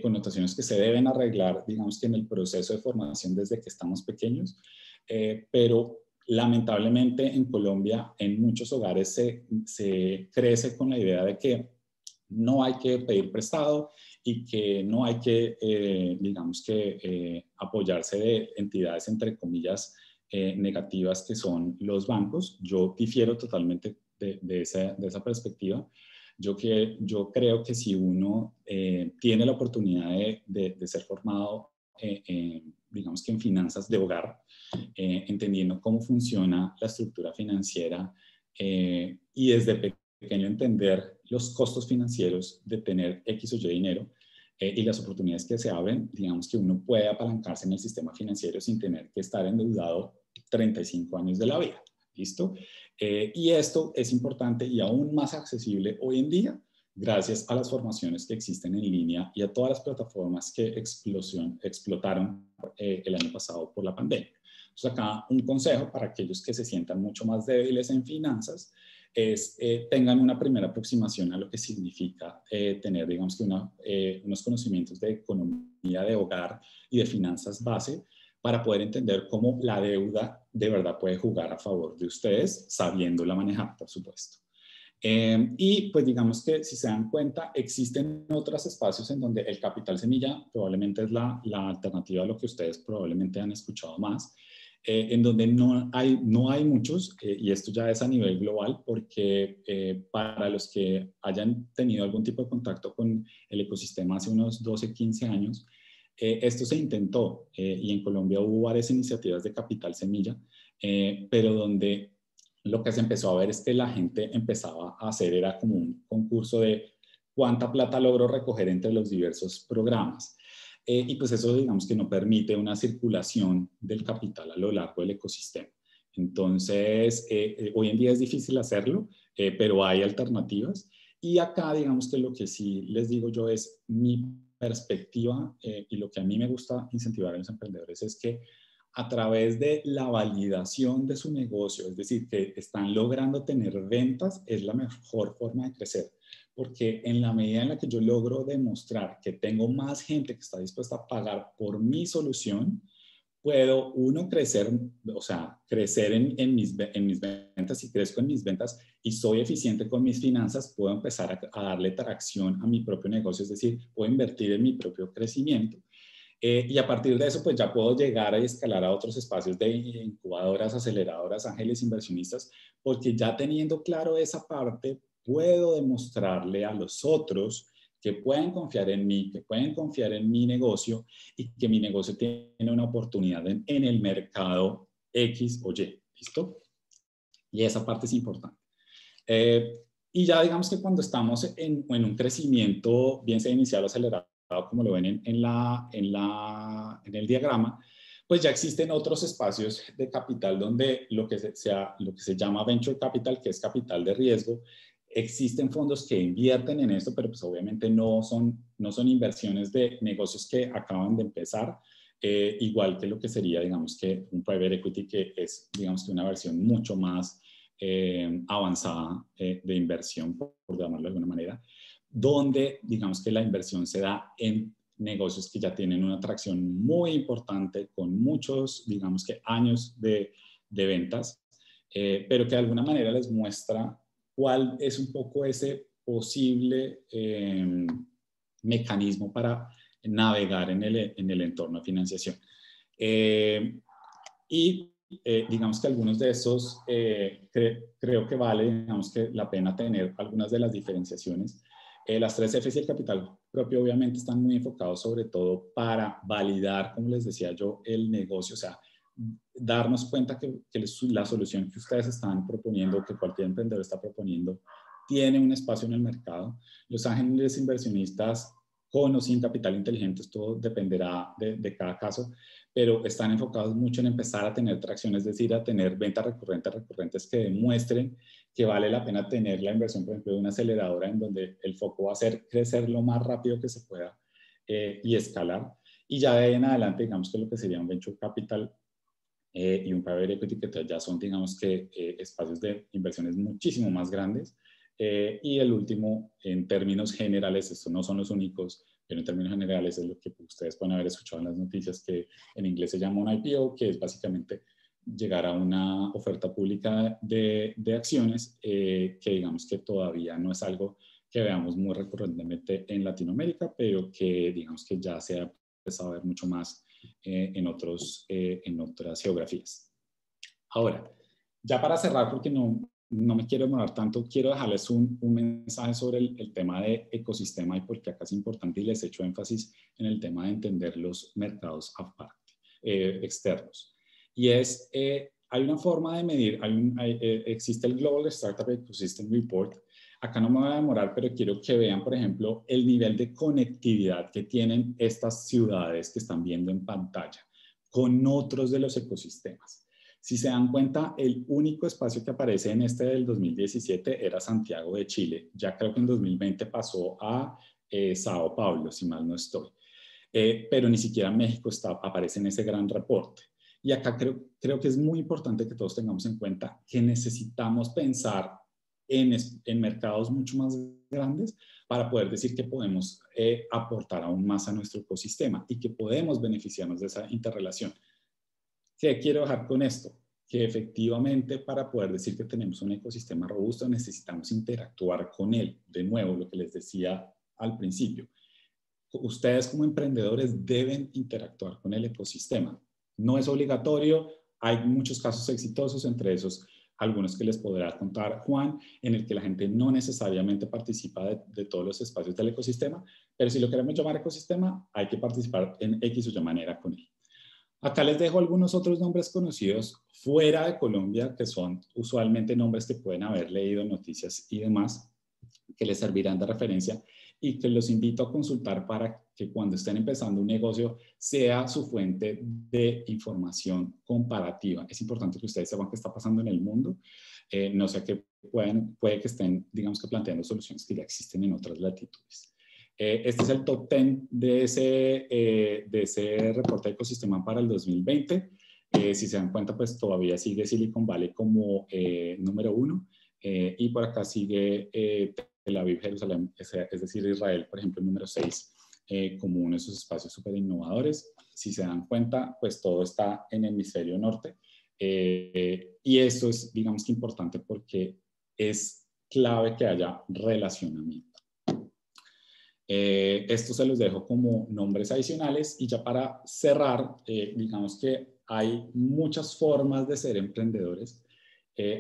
[SPEAKER 2] connotaciones que se deben arreglar, digamos que en el proceso de formación desde que estamos pequeños. Pero lamentablemente en Colombia, en muchos hogares se crece con la idea de que no hay que pedir prestado y que no hay que, digamos que, apoyarse de entidades, entre comillas, negativas que son los bancos. Yo difiero totalmente de esa perspectiva. Yo creo que si uno tiene la oportunidad de ser formado, digamos que en finanzas de hogar, entendiendo cómo funciona la estructura financiera y desde pequeño entender los costos financieros de tener X o Y dinero y las oportunidades que se abren, digamos que uno puede apalancarse en el sistema financiero sin tener que estar endeudado 35 años de la vida. ¿Listo? Y esto es importante y aún más accesible hoy en día gracias a las formaciones que existen en línea y a todas las plataformas que explotaron el año pasado por la pandemia. Entonces acá un consejo para aquellos que se sientan mucho más débiles en finanzas es tengan una primera aproximación a lo que significa tener, digamos que unos conocimientos de economía de hogar y de finanzas base para poder entender cómo la deuda de verdad puede jugar a favor de ustedes, sabiéndola manejar, por supuesto. Y pues digamos que si se dan cuenta, existen otros espacios en donde el capital semilla probablemente es la alternativa a lo que ustedes probablemente han escuchado más, en donde no hay muchos, y esto ya es a nivel global, porque para los que hayan tenido algún tipo de contacto con el ecosistema hace unos 12, 15 años, esto se intentó y en Colombia hubo varias iniciativas de capital semilla, pero donde lo que se empezó a ver es que la gente empezaba a hacer era como un concurso de cuánta plata logró recoger entre los diversos programas. Y pues eso digamos que no permite una circulación del capital a lo largo del ecosistema. Entonces, hoy en día es difícil hacerlo, pero hay alternativas. Y acá digamos que lo que sí les digo yo es mi perspectiva y lo que a mí me gusta incentivar a los emprendedores es que a través de la validación de su negocio, es decir, que están logrando tener ventas, es la mejor forma de crecer. Porque en la medida en la que yo logro demostrar que tengo más gente que está dispuesta a pagar por mi solución, puedo, uno, crecer, o sea, crecer en mis ventas. Si crezco en mis ventas y soy eficiente con mis finanzas, puedo empezar a darle tracción a mi propio negocio, es decir, puedo invertir en mi propio crecimiento. Y a partir de eso, pues ya puedo llegar a escalar a otros espacios de incubadoras, aceleradoras, ángeles inversionistas, porque ya teniendo claro esa parte, puedo demostrarle a los otros que pueden confiar en mí, que pueden confiar en mi negocio y que mi negocio tiene una oportunidad en el mercado X o Y. ¿Listo? Y esa parte es importante. Y ya digamos que cuando estamos en un crecimiento, bien sea inicial o acelerado, como lo ven en el diagrama, pues ya existen otros espacios de capital donde lo que se llama venture capital, que es capital de riesgo. Existen fondos que invierten en esto, pero pues obviamente no son inversiones de negocios que acaban de empezar, igual que lo que sería, digamos, que un private equity, que es, digamos, que una versión mucho más avanzada de inversión, por llamarlo de alguna manera, donde, digamos, que la inversión se da en negocios que ya tienen una atracción muy importante, con muchos, digamos, que años de ventas, pero que de alguna manera les muestra cuál es un poco ese posible mecanismo para navegar en el entorno de financiación. Y digamos que algunos de esos creo que vale, digamos, que la pena tener algunas de las diferenciaciones. Las 3 Fs y el capital propio obviamente están muy enfocados sobre todo para validar, como les decía yo, el negocio, o sea, darnos cuenta que la solución que ustedes están proponiendo, que cualquier emprendedor está proponiendo, tiene un espacio en el mercado. Los ángeles inversionistas, con o sin capital inteligente, esto dependerá de cada caso, pero están enfocados mucho en empezar a tener tracción, es decir, a tener ventas recurrentes que demuestren que vale la pena tener la inversión, por ejemplo, de una aceleradora en donde el foco va a ser crecer lo más rápido que se pueda y escalar. Y ya de ahí en adelante, digamos que lo que sería un venture capital y un private equity, que ya son, digamos, que espacios de inversiones muchísimo más grandes. Y el último, en términos generales, estos no son los únicos, pero en términos generales es lo que ustedes pueden haber escuchado en las noticias, que en inglés se llama un IPO, que es básicamente llegar a una oferta pública de acciones, que digamos que todavía no es algo que veamos muy recurrentemente en Latinoamérica, pero que digamos que ya se ha empezado a ver mucho más en otras geografías. Ahora, ya para cerrar, porque no me quiero demorar tanto, quiero dejarles un mensaje sobre el tema de ecosistema y por qué acá es importante, y les echo énfasis en el tema de entender los mercados aparte, externos. Y es, hay una forma de medir, existe el Global Startup Ecosystem Report. Acá no me voy a demorar, pero quiero que vean, por ejemplo, el nivel de conectividad que tienen estas ciudades que están viendo en pantalla con otros de los ecosistemas. Si se dan cuenta, el único espacio que aparece en este del 2017 era Santiago de Chile. Ya creo que en 2020 pasó a Sao Paulo, si mal no estoy. Pero ni siquiera México aparece en ese gran reporte. Y acá creo que es muy importante que todos tengamos en cuenta que necesitamos pensar en mercados mucho más grandes para poder decir que podemos aportar aún más a nuestro ecosistema y que podemos beneficiarnos de esa interrelación. ¿Qué quiero dejar con esto? Que efectivamente para poder decir que tenemos un ecosistema robusto necesitamos interactuar con él. De nuevo, lo que les decía al principio. Ustedes como emprendedores deben interactuar con el ecosistema. No es obligatorio, hay muchos casos exitosos, entre esos algunos que les podrá contar Juan, en el que la gente no necesariamente participa de todos los espacios del ecosistema, pero si lo queremos llamar ecosistema, hay que participar en X o Y manera con él. Acá les dejo algunos otros nombres conocidos fuera de Colombia, que son usualmente nombres que pueden haber leído en noticias y demás, que les servirán de referencia y que los invito a consultar para que cuando estén empezando un negocio sea su fuente de información comparativa. Es importante que ustedes sepan qué está pasando en el mundo, no sé, que puede que estén, digamos, que planteando soluciones que ya existen en otras latitudes. Este es el top 10 de ese reporte de ecosistema para el 2020. Si se dan cuenta, pues todavía sigue Silicon Valley como número 1 y por acá sigue Tel Aviv, Jerusalén, es decir, Israel, por ejemplo, el número 6, como uno de esos espacios súper innovadores. Si se dan cuenta, pues todo está en el hemisferio norte. Y esto es, digamos, que importante porque es clave que haya relacionamiento. Esto se los dejo como nombres adicionales y ya para cerrar, digamos que hay muchas formas de ser emprendedores.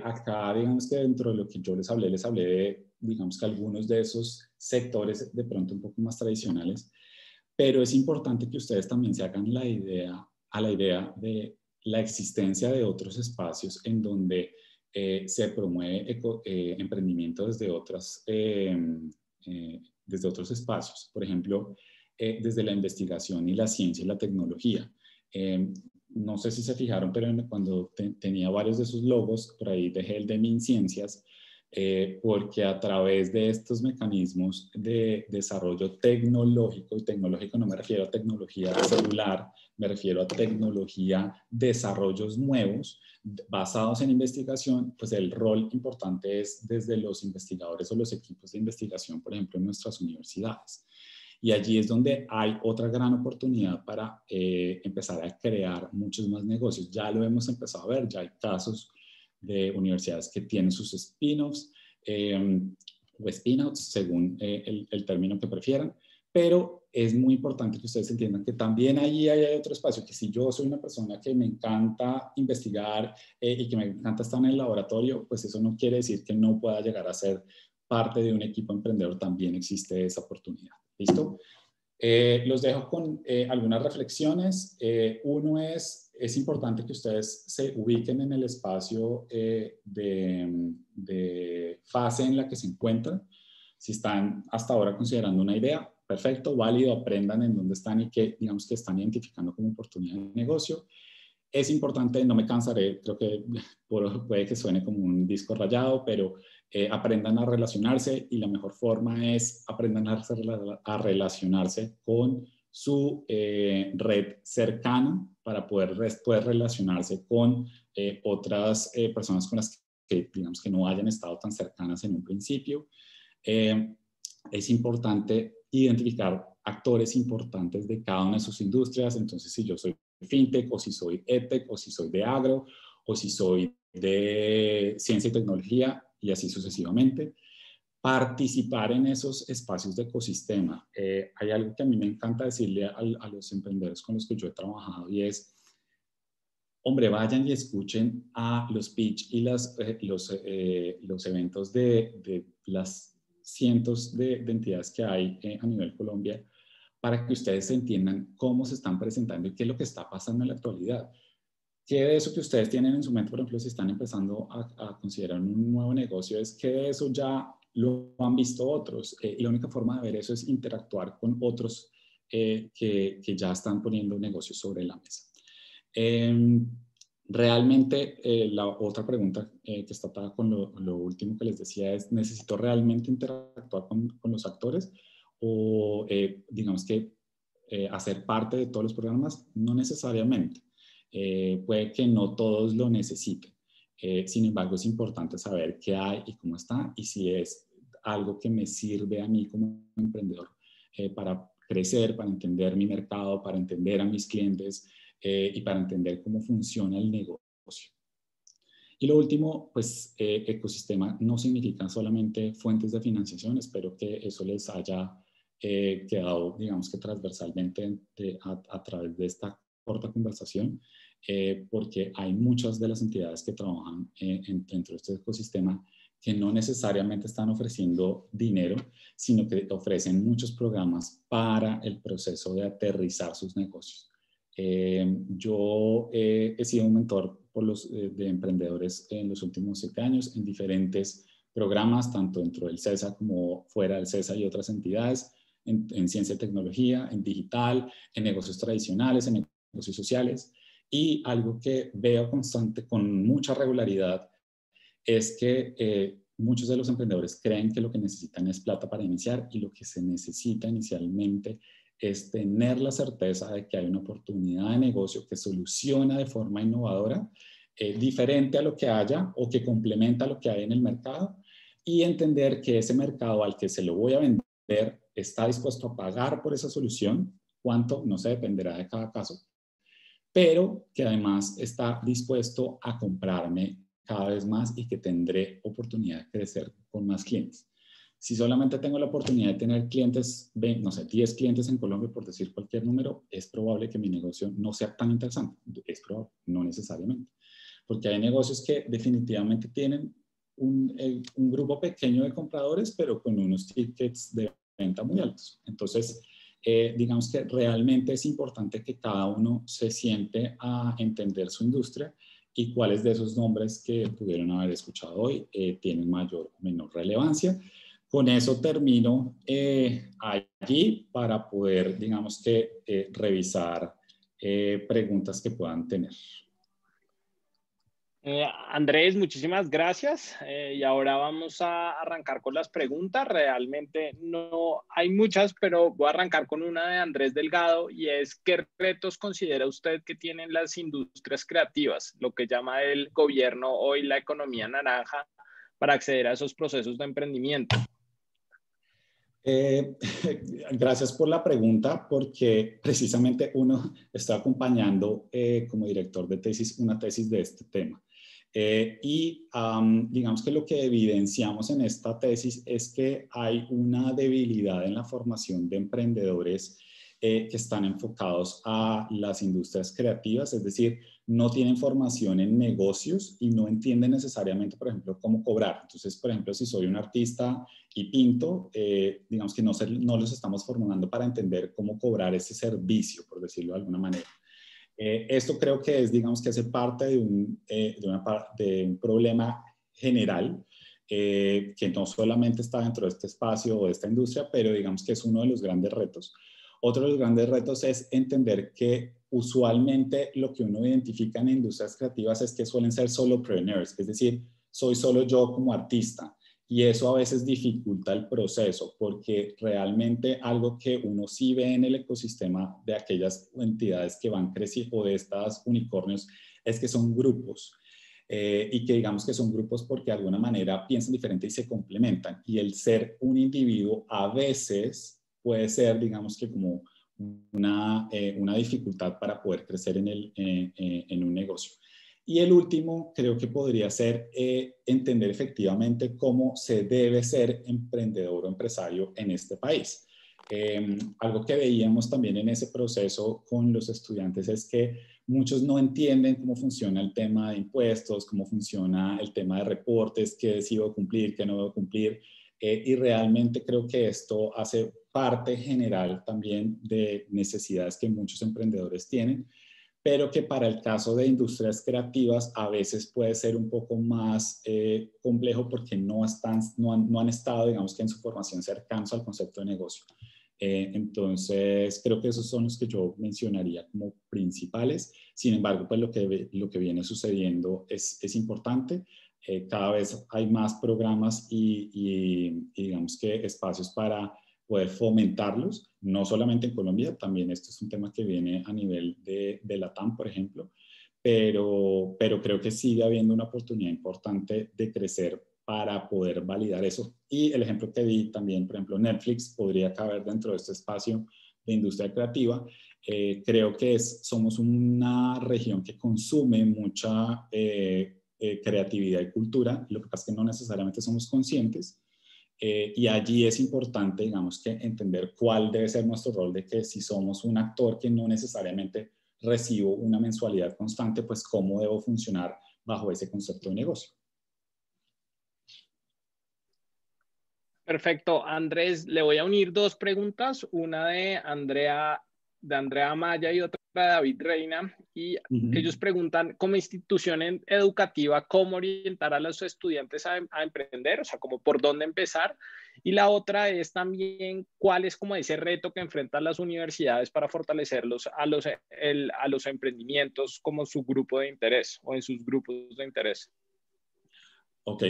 [SPEAKER 2] Acá, digamos que dentro de lo que yo les hablé de, digamos que algunos de esos sectores de pronto un poco más tradicionales, pero es importante que ustedes también se hagan a la idea de la existencia de otros espacios en donde se promueve emprendimiento desde otros espacios. Por ejemplo, desde la investigación y la ciencia y la tecnología. No sé si se fijaron, pero cuando tenía varios de sus logos, por ahí dejé el de MinCiencias, porque a través de estos mecanismos de desarrollo tecnológico, y tecnológico no me refiero a tecnología celular, me refiero a tecnología, desarrollos nuevos basados en investigación, pues el rol importante es desde los investigadores o los equipos de investigación, por ejemplo, en nuestras universidades. Y allí es donde hay otra gran oportunidad para empezar a crear muchos más negocios. Ya lo hemos empezado a ver, ya hay casos de universidades que tienen sus spin-offs o spin-outs, según el término que prefieran, pero es muy importante que ustedes entiendan que también allí hay otro espacio, que si yo soy una persona que me encanta investigar y que me encanta estar en el laboratorio, pues eso no quiere decir que no pueda llegar a ser parte de un equipo emprendedor, también existe esa oportunidad. ¿Listo? Los dejo con algunas reflexiones. Uno es importante que ustedes se ubiquen en el espacio de fase en la que se encuentran. Si están hasta ahora considerando una idea, perfecto, válido, aprendan en dónde están y qué, digamos, que están identificando como oportunidad de negocio. Es importante, no me cansaré, creo que puede que suene como un disco rayado, pero aprendan a relacionarse, y la mejor forma es aprendan a relacionarse con su red cercana para poder relacionarse con otras personas con las que digamos que no hayan estado tan cercanas en un principio. Es importante identificar actores importantes de cada una de sus industrias. Entonces, si yo soy fintech, o si soy edtech, o si soy de agro, o si soy de ciencia y tecnología, y así sucesivamente. Participar en esos espacios de ecosistema. Hay algo que a mí me encanta decirle a los emprendedores con los que yo he trabajado, y es, hombre, vayan y escuchen a los pitch y los eventos de las cientos de entidades que hay a nivel Colombia, para que ustedes entiendan cómo se están presentando y qué es lo que está pasando en la actualidad. ¿Qué de eso que ustedes tienen en su mente, por ejemplo, si están empezando a considerar un nuevo negocio, es que de eso ya lo han visto otros? Y la única forma de ver eso es interactuar con otros que ya están poniendo negocios sobre la mesa. Realmente, la otra pregunta que está atada con lo último que les decía es, ¿necesito realmente interactuar con los actores? O digamos que hacer parte de todos los programas, no necesariamente. Puede que no todos lo necesiten. Sin embargo, es importante saber qué hay y cómo está, y si es algo que me sirve a mí como emprendedor para crecer, para entender mi mercado, para entender a mis clientes y para entender cómo funciona el negocio. Y lo último, pues ecosistema no significa solamente fuentes de financiación. Espero que eso les haya quedado, digamos que transversalmente a través de esta corta conversación, porque hay muchas de las entidades que trabajan dentro de este ecosistema que no necesariamente están ofreciendo dinero, sino que ofrecen muchos programas para el proceso de aterrizar sus negocios. Yo he sido un mentor de emprendedores en los últimos 7 años en diferentes programas, tanto dentro del CESA como fuera del CESA y otras entidades, en ciencia y tecnología, en digital, en negocios tradicionales, en negocios sociales. Y algo que veo constante con mucha regularidad es que muchos de los emprendedores creen que lo que necesitan es plata para iniciar, y lo que se necesita inicialmente es tener la certeza de que hay una oportunidad de negocio que soluciona de forma innovadora, diferente a lo que haya o que complementa lo que hay en el mercado, y entender que ese mercado al que se lo voy a vender está dispuesto a pagar por esa solución. Cuánto, no sé, dependerá de cada caso, pero que además está dispuesto a comprarme cada vez más y que tendré oportunidad de crecer con más clientes. Si solamente tengo la oportunidad de tener clientes, no sé, 10 clientes en Colombia, por decir cualquier número, es probable que mi negocio no sea tan interesante. Es probable, no necesariamente. Porque hay negocios que definitivamente tienen un grupo pequeño de compradores, pero con unos tickets de venta muy altos. Entonces, digamos que realmente es importante que cada uno se siente a entender su industria y cuáles de esos nombres que pudieron haber escuchado hoy tienen mayor o menor relevancia. Con eso termino allí para poder, digamos que, revisar preguntas que puedan tener.
[SPEAKER 1] Andrés, muchísimas gracias. Y ahora vamos a arrancar con las preguntas. Realmente no hay muchas, pero voy a arrancar con una de Andrés Delgado y es, ¿qué retos considera usted que tienen las industrias creativas, lo que llama el gobierno hoy la economía naranja, para acceder a esos procesos de emprendimiento?
[SPEAKER 2] Gracias por la pregunta, porque precisamente uno está acompañando como director de tesis una tesis de este tema. Digamos que lo que evidenciamos en esta tesis es que hay una debilidad en la formación de emprendedores que están enfocados a las industrias creativas, es decir, no tienen formación en negocios y no entienden necesariamente, por ejemplo, cómo cobrar. Entonces, por ejemplo, si soy un artista y pinto, digamos que no los estamos formando para entender cómo cobrar ese servicio, por decirlo de alguna manera. Esto creo que es, digamos que hace parte de un problema general que no solamente está dentro de este espacio o de esta industria, pero digamos que es uno de los grandes retos. Otro de los grandes retos es entender que usualmente lo que uno identifica en industrias creativas es que suelen ser solopreneurs, es decir, soy solo yo como artista. Y eso a veces dificulta el proceso porque realmente algo que uno sí ve en el ecosistema de aquellas entidades que van creciendo o de estas unicornios es que son grupos. Y que digamos que son grupos porque de alguna manera piensan diferente y se complementan. Y el ser un individuo a veces puede ser, digamos que como una dificultad para poder crecer en un negocio. Y el último creo que podría ser entender efectivamente cómo se debe ser emprendedor o empresario en este país. Algo que veíamos también en ese proceso con los estudiantes es que muchos no entienden cómo funciona el tema de impuestos, cómo funciona el tema de reportes, qué sí debo cumplir, qué no debo cumplir. Y realmente creo que esto hace parte general también de necesidades que muchos emprendedores tienen, pero que para el caso de industrias creativas a veces puede ser un poco más complejo porque no han estado, digamos que en su formación cercanos al concepto de negocio. Entonces, creo que esos son los que yo mencionaría como principales. Sin embargo, pues lo que viene sucediendo es importante. Cada vez hay más programas y digamos que espacios para poder fomentarlos, no solamente en Colombia, también esto es un tema que viene a nivel de LATAM, por ejemplo, pero creo que sigue habiendo una oportunidad importante de crecer para poder validar eso. Y el ejemplo que di también, por ejemplo, Netflix podría caber dentro de este espacio de industria creativa. Creo que somos una región que consume mucha creatividad y cultura, lo que pasa es que no necesariamente somos conscientes. Y allí es importante, digamos, que entender cuál debe ser nuestro rol, de que si somos un actor que no necesariamente recibo una mensualidad constante, pues cómo debo funcionar bajo ese concepto de negocio.
[SPEAKER 1] Perfecto, Andrés, le voy a unir dos preguntas, una de Andrea Maya y otra de David Reina, y ellos preguntan como institución educativa cómo orientar a los estudiantes a emprender, o sea, como por dónde empezar, y la otra es también cuál es como ese reto que enfrentan las universidades para fortalecerlos a los emprendimientos como su grupo de interés o en sus grupos de interés.
[SPEAKER 2] Ok,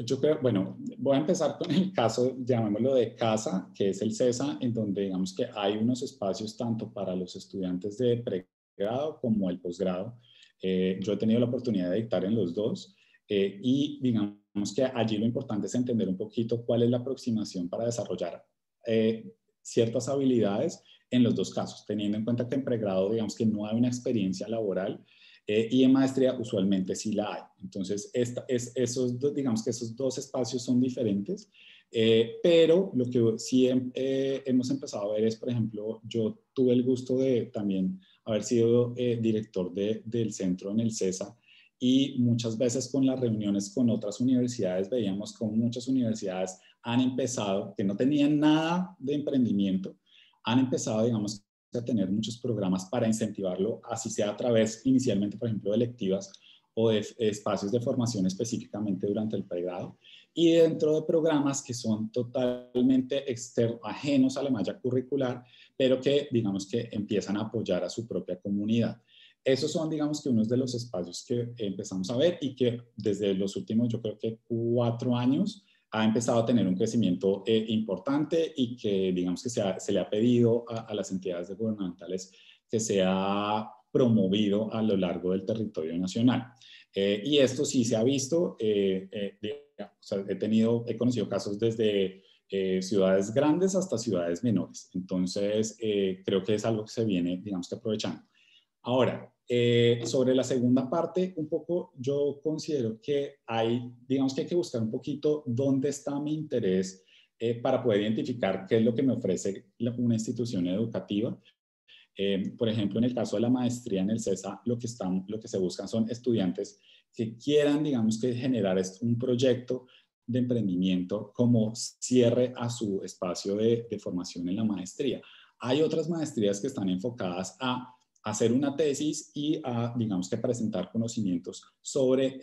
[SPEAKER 2] yo creo, bueno, voy a empezar con el caso, llamémoslo de casa, que es el CESA, en donde digamos que hay unos espacios tanto para los estudiantes de pregrado como el posgrado. Yo he tenido la oportunidad de dictar en los dos y digamos que allí lo importante es entender un poquito cuál es la aproximación para desarrollar ciertas habilidades en los dos casos, teniendo en cuenta que en pregrado digamos que no hay una experiencia laboral. Y en maestría usualmente sí la hay. Entonces, digamos que esos dos espacios son diferentes, pero lo que sí hemos empezado a ver es, por ejemplo, yo tuve el gusto de también haber sido director del centro en el CESA y muchas veces con las reuniones con otras universidades veíamos cómo muchas universidades han empezado, que no tenían nada de emprendimiento, han empezado, digamos, a tener muchos programas para incentivarlo, así sea a través inicialmente, por ejemplo, de electivas o de espacios de formación específicamente durante el pregrado, y dentro de programas que son totalmente ajenos a la malla curricular, pero que digamos que empiezan a apoyar a su propia comunidad. Esos son, digamos que, unos de los espacios que empezamos a ver y que desde los últimos, yo creo que 4 años, ha empezado a tener un crecimiento importante y que, digamos que se le ha pedido a las entidades gubernamentales que sea promovido a lo largo del territorio nacional. Y esto sí se ha visto, o sea, he conocido casos desde ciudades grandes hasta ciudades menores. Entonces, creo que es algo que se viene, digamos que aprovechando. Ahora, sobre la segunda parte, un poco yo considero que digamos que hay que buscar un poquito dónde está mi interés para poder identificar qué es lo que me ofrece una institución educativa. Por ejemplo, en el caso de la maestría en el CESA, lo que se buscan son estudiantes que quieran, digamos que generar un proyecto de emprendimiento como cierre a su espacio de formación en la maestría. Hay otras maestrías que están enfocadas a hacer una tesis y a, digamos que presentar conocimientos sobre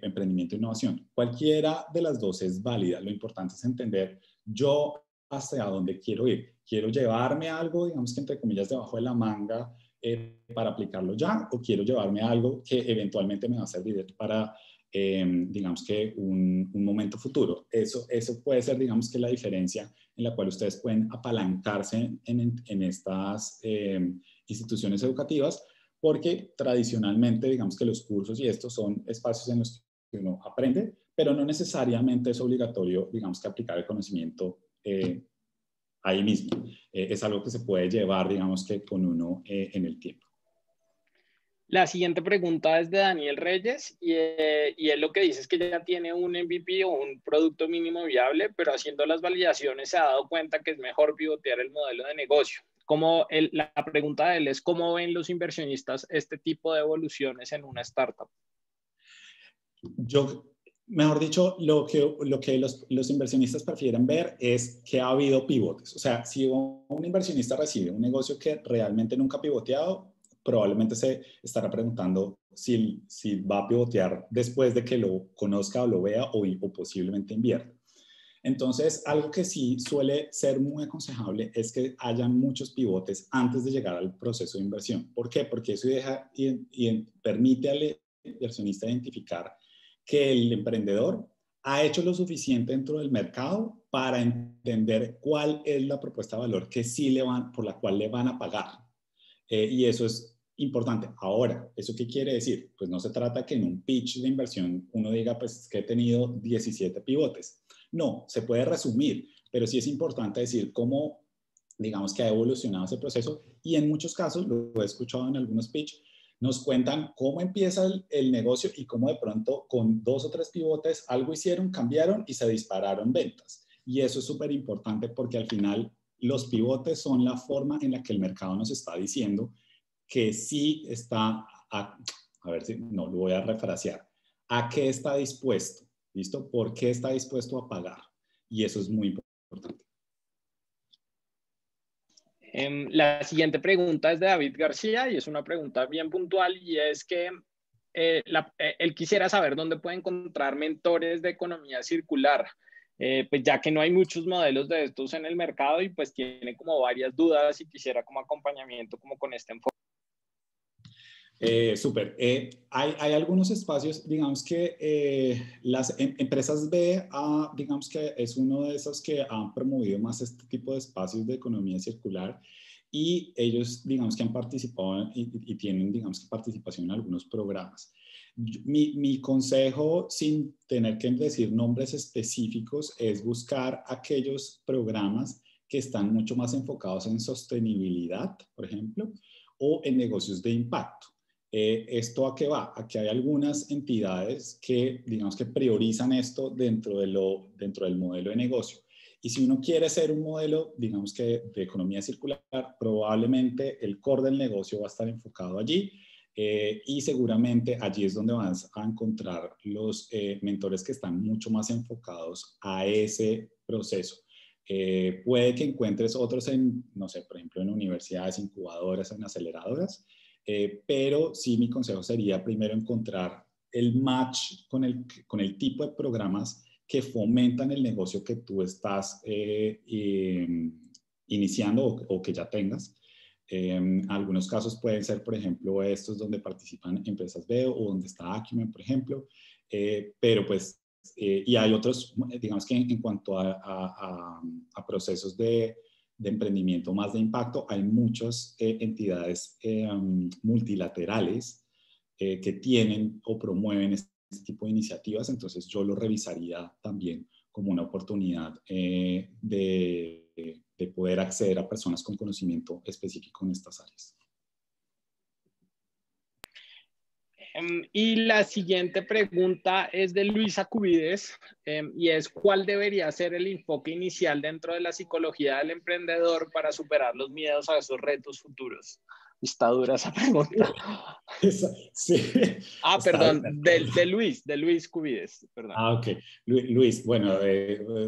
[SPEAKER 2] emprendimiento e innovación. Cualquiera de las dos es válida. Lo importante es entender yo hacia dónde quiero ir. Quiero llevarme algo, digamos que entre comillas, debajo de la manga para aplicarlo ya, o quiero llevarme algo que eventualmente me va a servir para, digamos que un momento futuro. Eso puede ser, digamos que la diferencia en la cual ustedes pueden apalancarse en estas instituciones educativas, porque tradicionalmente, digamos que los cursos y estos son espacios en los que uno aprende, pero no necesariamente es obligatorio, digamos que aplicar el conocimiento ahí mismo. Es algo que se puede llevar, digamos que con uno en el tiempo.
[SPEAKER 1] La siguiente pregunta es de Daniel Reyes y él lo que dice es que ya tiene un MVP o un producto mínimo viable, pero haciendo las validaciones se ha dado cuenta que es mejor pivotear el modelo de negocio. La pregunta de él es, ¿cómo ven los inversionistas este tipo de evoluciones en una startup?
[SPEAKER 2] Mejor dicho, lo que los inversionistas prefieren ver es que ha habido pivotes. O sea, si un inversionista recibe un negocio que realmente nunca ha pivoteado, probablemente se estará preguntando si va a pivotear después de que lo conozca o lo vea o posiblemente invierta. Entonces, algo que sí suele ser muy aconsejable es que haya muchos pivotes antes de llegar al proceso de inversión. ¿Por qué? Porque eso permite al inversionista identificar que el emprendedor ha hecho lo suficiente dentro del mercado para entender cuál es la propuesta de valor que por la cual le van a pagar. Y eso es importante. Ahora, ¿eso qué quiere decir? Pues no se trata que en un pitch de inversión uno diga, pues es que he tenido 17 pivotes. No, se puede resumir, pero sí es importante decir cómo, digamos que ha evolucionado ese proceso, y en muchos casos, lo he escuchado en algunos pitch, nos cuentan cómo empieza el negocio y cómo de pronto con 2 o 3 pivotes algo hicieron, cambiaron y se dispararon ventas. Y eso es súper importante porque al final los pivotes son la forma en la que el mercado nos está diciendo que sí está, a ver si no lo voy a refrasear, a qué está dispuesto, ¿listo? ¿Por qué está dispuesto a pagar? Y eso es muy importante.
[SPEAKER 1] La siguiente pregunta es de David García y es una pregunta bien puntual y es que él quisiera saber dónde puede encontrar mentores de economía circular, pues ya que no hay muchos modelos de estos en el mercado y pues tiene como varias dudas y quisiera como acompañamiento como con este enfoque.
[SPEAKER 2] Súper. Hay algunos espacios, digamos que las empresas B, digamos que es uno de esos que han promovido más este tipo de espacios de economía circular, y ellos, digamos que han participado y tienen, digamos que participación en algunos programas. Mi consejo, sin tener que decir nombres específicos, es buscar aquellos programas que están mucho más enfocados en sostenibilidad, por ejemplo, o en negocios de impacto. ¿Esto a qué va? A que hay algunas entidades que, digamos que priorizan esto dentro del modelo de negocio. Y si uno quiere ser un modelo, digamos que de economía circular, probablemente el core del negocio va a estar enfocado allí, y seguramente allí es donde vas a encontrar los mentores que están mucho más enfocados a ese proceso. Puede que encuentres otros no sé, por ejemplo, en universidades incubadoras, en aceleradoras, pero sí mi consejo sería primero encontrar el match con el tipo de programas que fomentan el negocio que tú estás iniciando o que ya tengas. Algunos casos pueden ser, por ejemplo, estos donde participan empresas Veo o donde está Acumen, por ejemplo, pero pues, y hay otros, digamos que en cuanto a procesos de emprendimiento más de impacto, hay muchas entidades multilaterales que tienen o promueven este tipo de iniciativas, entonces yo lo revisaría también como una oportunidad de poder acceder a personas con conocimiento específico en estas áreas.
[SPEAKER 1] Y la siguiente pregunta es de Luisa Cubides y es: ¿cuál debería ser el enfoque inicial dentro de la psicología del emprendedor para superar los miedos a esos retos futuros? Está dura esa pregunta.
[SPEAKER 2] Sí,
[SPEAKER 1] Perdón, de Luis Cubides, perdón.
[SPEAKER 2] Ok. Luis, bueno,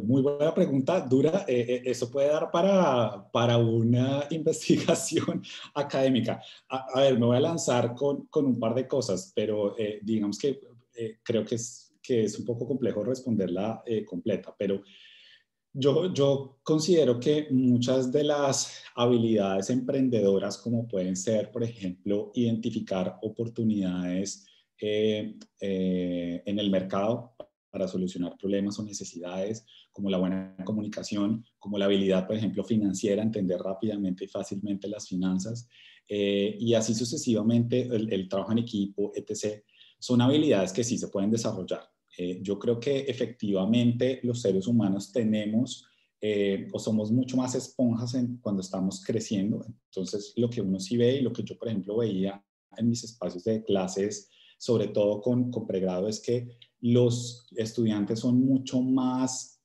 [SPEAKER 2] muy buena pregunta, dura. Eso puede dar para una investigación académica. A ver, me voy a lanzar con un par de cosas, pero digamos que creo que es un poco complejo responderla completa, pero yo considero que muchas de las habilidades emprendedoras, como pueden ser, por ejemplo, identificar oportunidades en el mercado para solucionar problemas o necesidades, como la buena comunicación, como la habilidad, por ejemplo, financiera, entender rápidamente y fácilmente las finanzas, y así sucesivamente, el trabajo en equipo, etc., son habilidades que sí se pueden desarrollar. Yo creo que efectivamente los seres humanos tenemos o somos mucho más esponjas cuando estamos creciendo. Entonces, lo que uno sí ve y lo que yo, por ejemplo, veía en mis espacios de clases, sobre todo con pregrado, es que los estudiantes son mucho más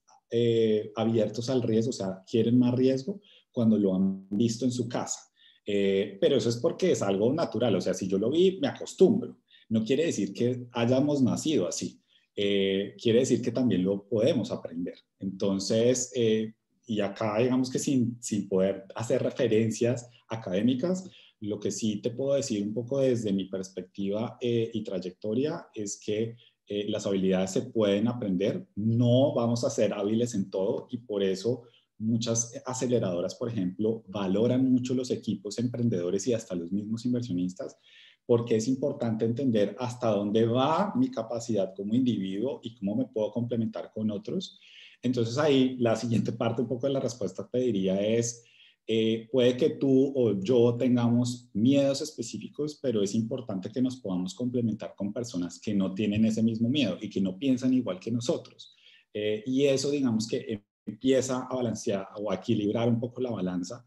[SPEAKER 2] abiertos al riesgo, o sea, quieren más riesgo cuando lo han visto en su casa. Pero eso es porque es algo natural, o sea, si yo lo vi, me acostumbro. No quiere decir que hayamos nacido así. Quiere decir que también lo podemos aprender. Entonces, y acá digamos que sin poder hacer referencias académicas, lo que sí te puedo decir un poco desde mi perspectiva y trayectoria es que las habilidades se pueden aprender, no vamos a ser hábiles en todo y por eso muchas aceleradoras, por ejemplo, valoran mucho los equipos emprendedores y hasta los mismos inversionistas, porque es importante entender hasta dónde va mi capacidad como individuo y cómo me puedo complementar con otros. Entonces ahí la siguiente parte un poco de la respuesta te diría es, puede que tú o yo tengamos miedos específicos, pero es importante que nos podamos complementar con personas que no tienen ese mismo miedo y que no piensan igual que nosotros. Y eso digamos que empieza a balancear o a equilibrar un poco la balanza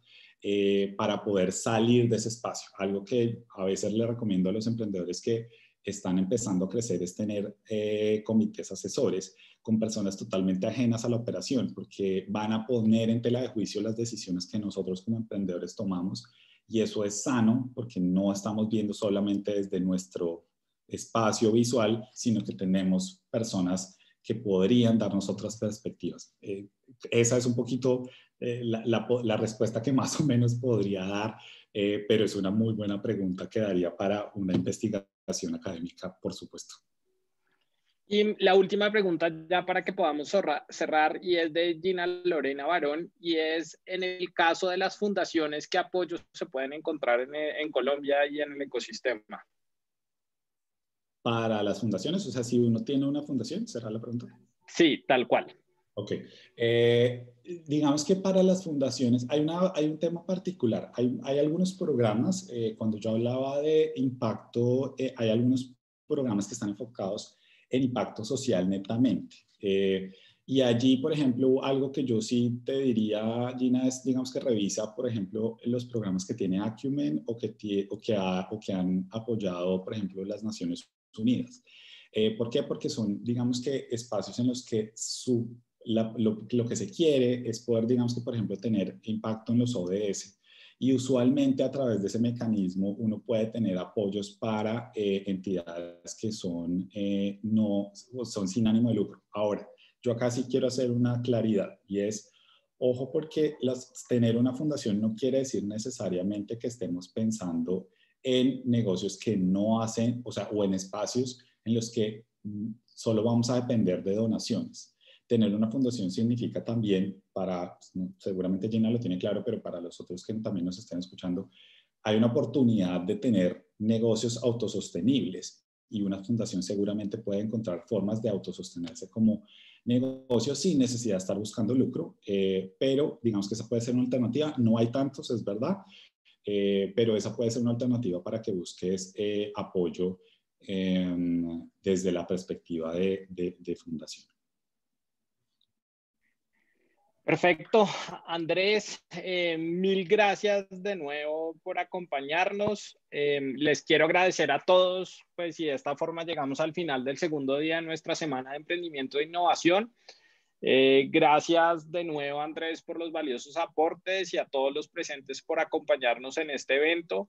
[SPEAKER 2] para poder salir de ese espacio. Algo que a veces le recomiendo a los emprendedores que están empezando a crecer es tener comités asesores con personas totalmente ajenas a la operación, porque van a poner en tela de juicio las decisiones que nosotros como emprendedores tomamos y eso es sano porque no estamos viendo solamente desde nuestro espacio visual, sino que tenemos personas que podrían darnos otras perspectivas. Esa es un poquito la respuesta que más o menos podría dar, pero es una muy buena pregunta que daría para una investigación académica, por supuesto.
[SPEAKER 1] Y la última pregunta ya para que podamos cerrar y es de Gina Lorena Barón y es: en el caso de las fundaciones, ¿qué apoyos se pueden encontrar en Colombia y en el ecosistema?
[SPEAKER 2] Para las fundaciones, o sea, si uno tiene una fundación, ¿será la pregunta?
[SPEAKER 1] Sí, tal cual.
[SPEAKER 2] Ok. Digamos que para las fundaciones hay un tema particular. Hay algunos programas, cuando yo hablaba de impacto, hay algunos programas que están enfocados en impacto social netamente. Y allí, por ejemplo, algo que yo sí te diría, Gina, es, digamos que revisa, por ejemplo, los programas que tiene Acumen o que han apoyado, por ejemplo, las Naciones Unidas. ¿Por qué? Porque son, digamos que, espacios en los que lo que se quiere es poder, digamos que, por ejemplo, tener impacto en los ODS. Y usualmente a través de ese mecanismo uno puede tener apoyos para entidades que no, son sin ánimo de lucro. Ahora, yo acá sí quiero hacer una claridad y es, ojo, porque tener una fundación no quiere decir necesariamente que estemos pensando en negocios que no hacen, o sea, o en espacios en los que solo vamos a depender de donaciones. Tener una fundación significa también, seguramente Gina lo tiene claro, pero para los otros que también nos estén escuchando, hay una oportunidad de tener negocios autosostenibles y una fundación seguramente puede encontrar formas de autosostenerse como negocio sin necesidad de estar buscando lucro, pero digamos que esa puede ser una alternativa. No hay tantos, es verdad, pero esa puede ser una alternativa para que busques apoyo desde la perspectiva de fundación.
[SPEAKER 1] Perfecto, Andrés, mil gracias de nuevo por acompañarnos. Les quiero agradecer a todos, pues, y de esta forma llegamos al final del segundo día de nuestra semana de emprendimiento e innovación. Gracias de nuevo, Andrés, por los valiosos aportes y a todos los presentes por acompañarnos en este evento.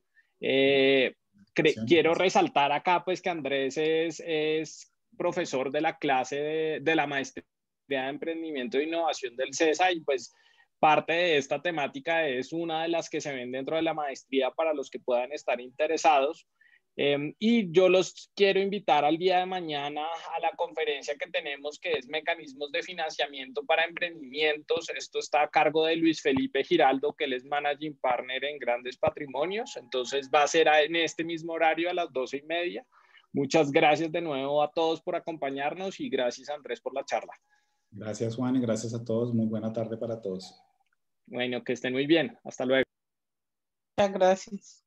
[SPEAKER 1] Quiero resaltar acá, pues, que Andrés es profesor de la clase de la maestría de emprendimiento e innovación del CESA y pues parte de esta temática es una de las que se ven dentro de la maestría para los que puedan estar interesados. Y yo los quiero invitar al día de mañana a la conferencia que tenemos, que es Mecanismos de Financiamiento para Emprendimientos. Esto está a cargo de Luis Felipe Giraldo, que él es Managing Partner en Grandes Patrimonios. Entonces va a ser en este mismo horario a las 12:30. Muchas gracias de nuevo a todos por acompañarnos y gracias, Andrés, por la charla.
[SPEAKER 2] Gracias, Juan, y gracias a todos. Muy buena tarde para todos.
[SPEAKER 1] Bueno, que estén muy bien. Hasta luego.
[SPEAKER 3] Muchas gracias.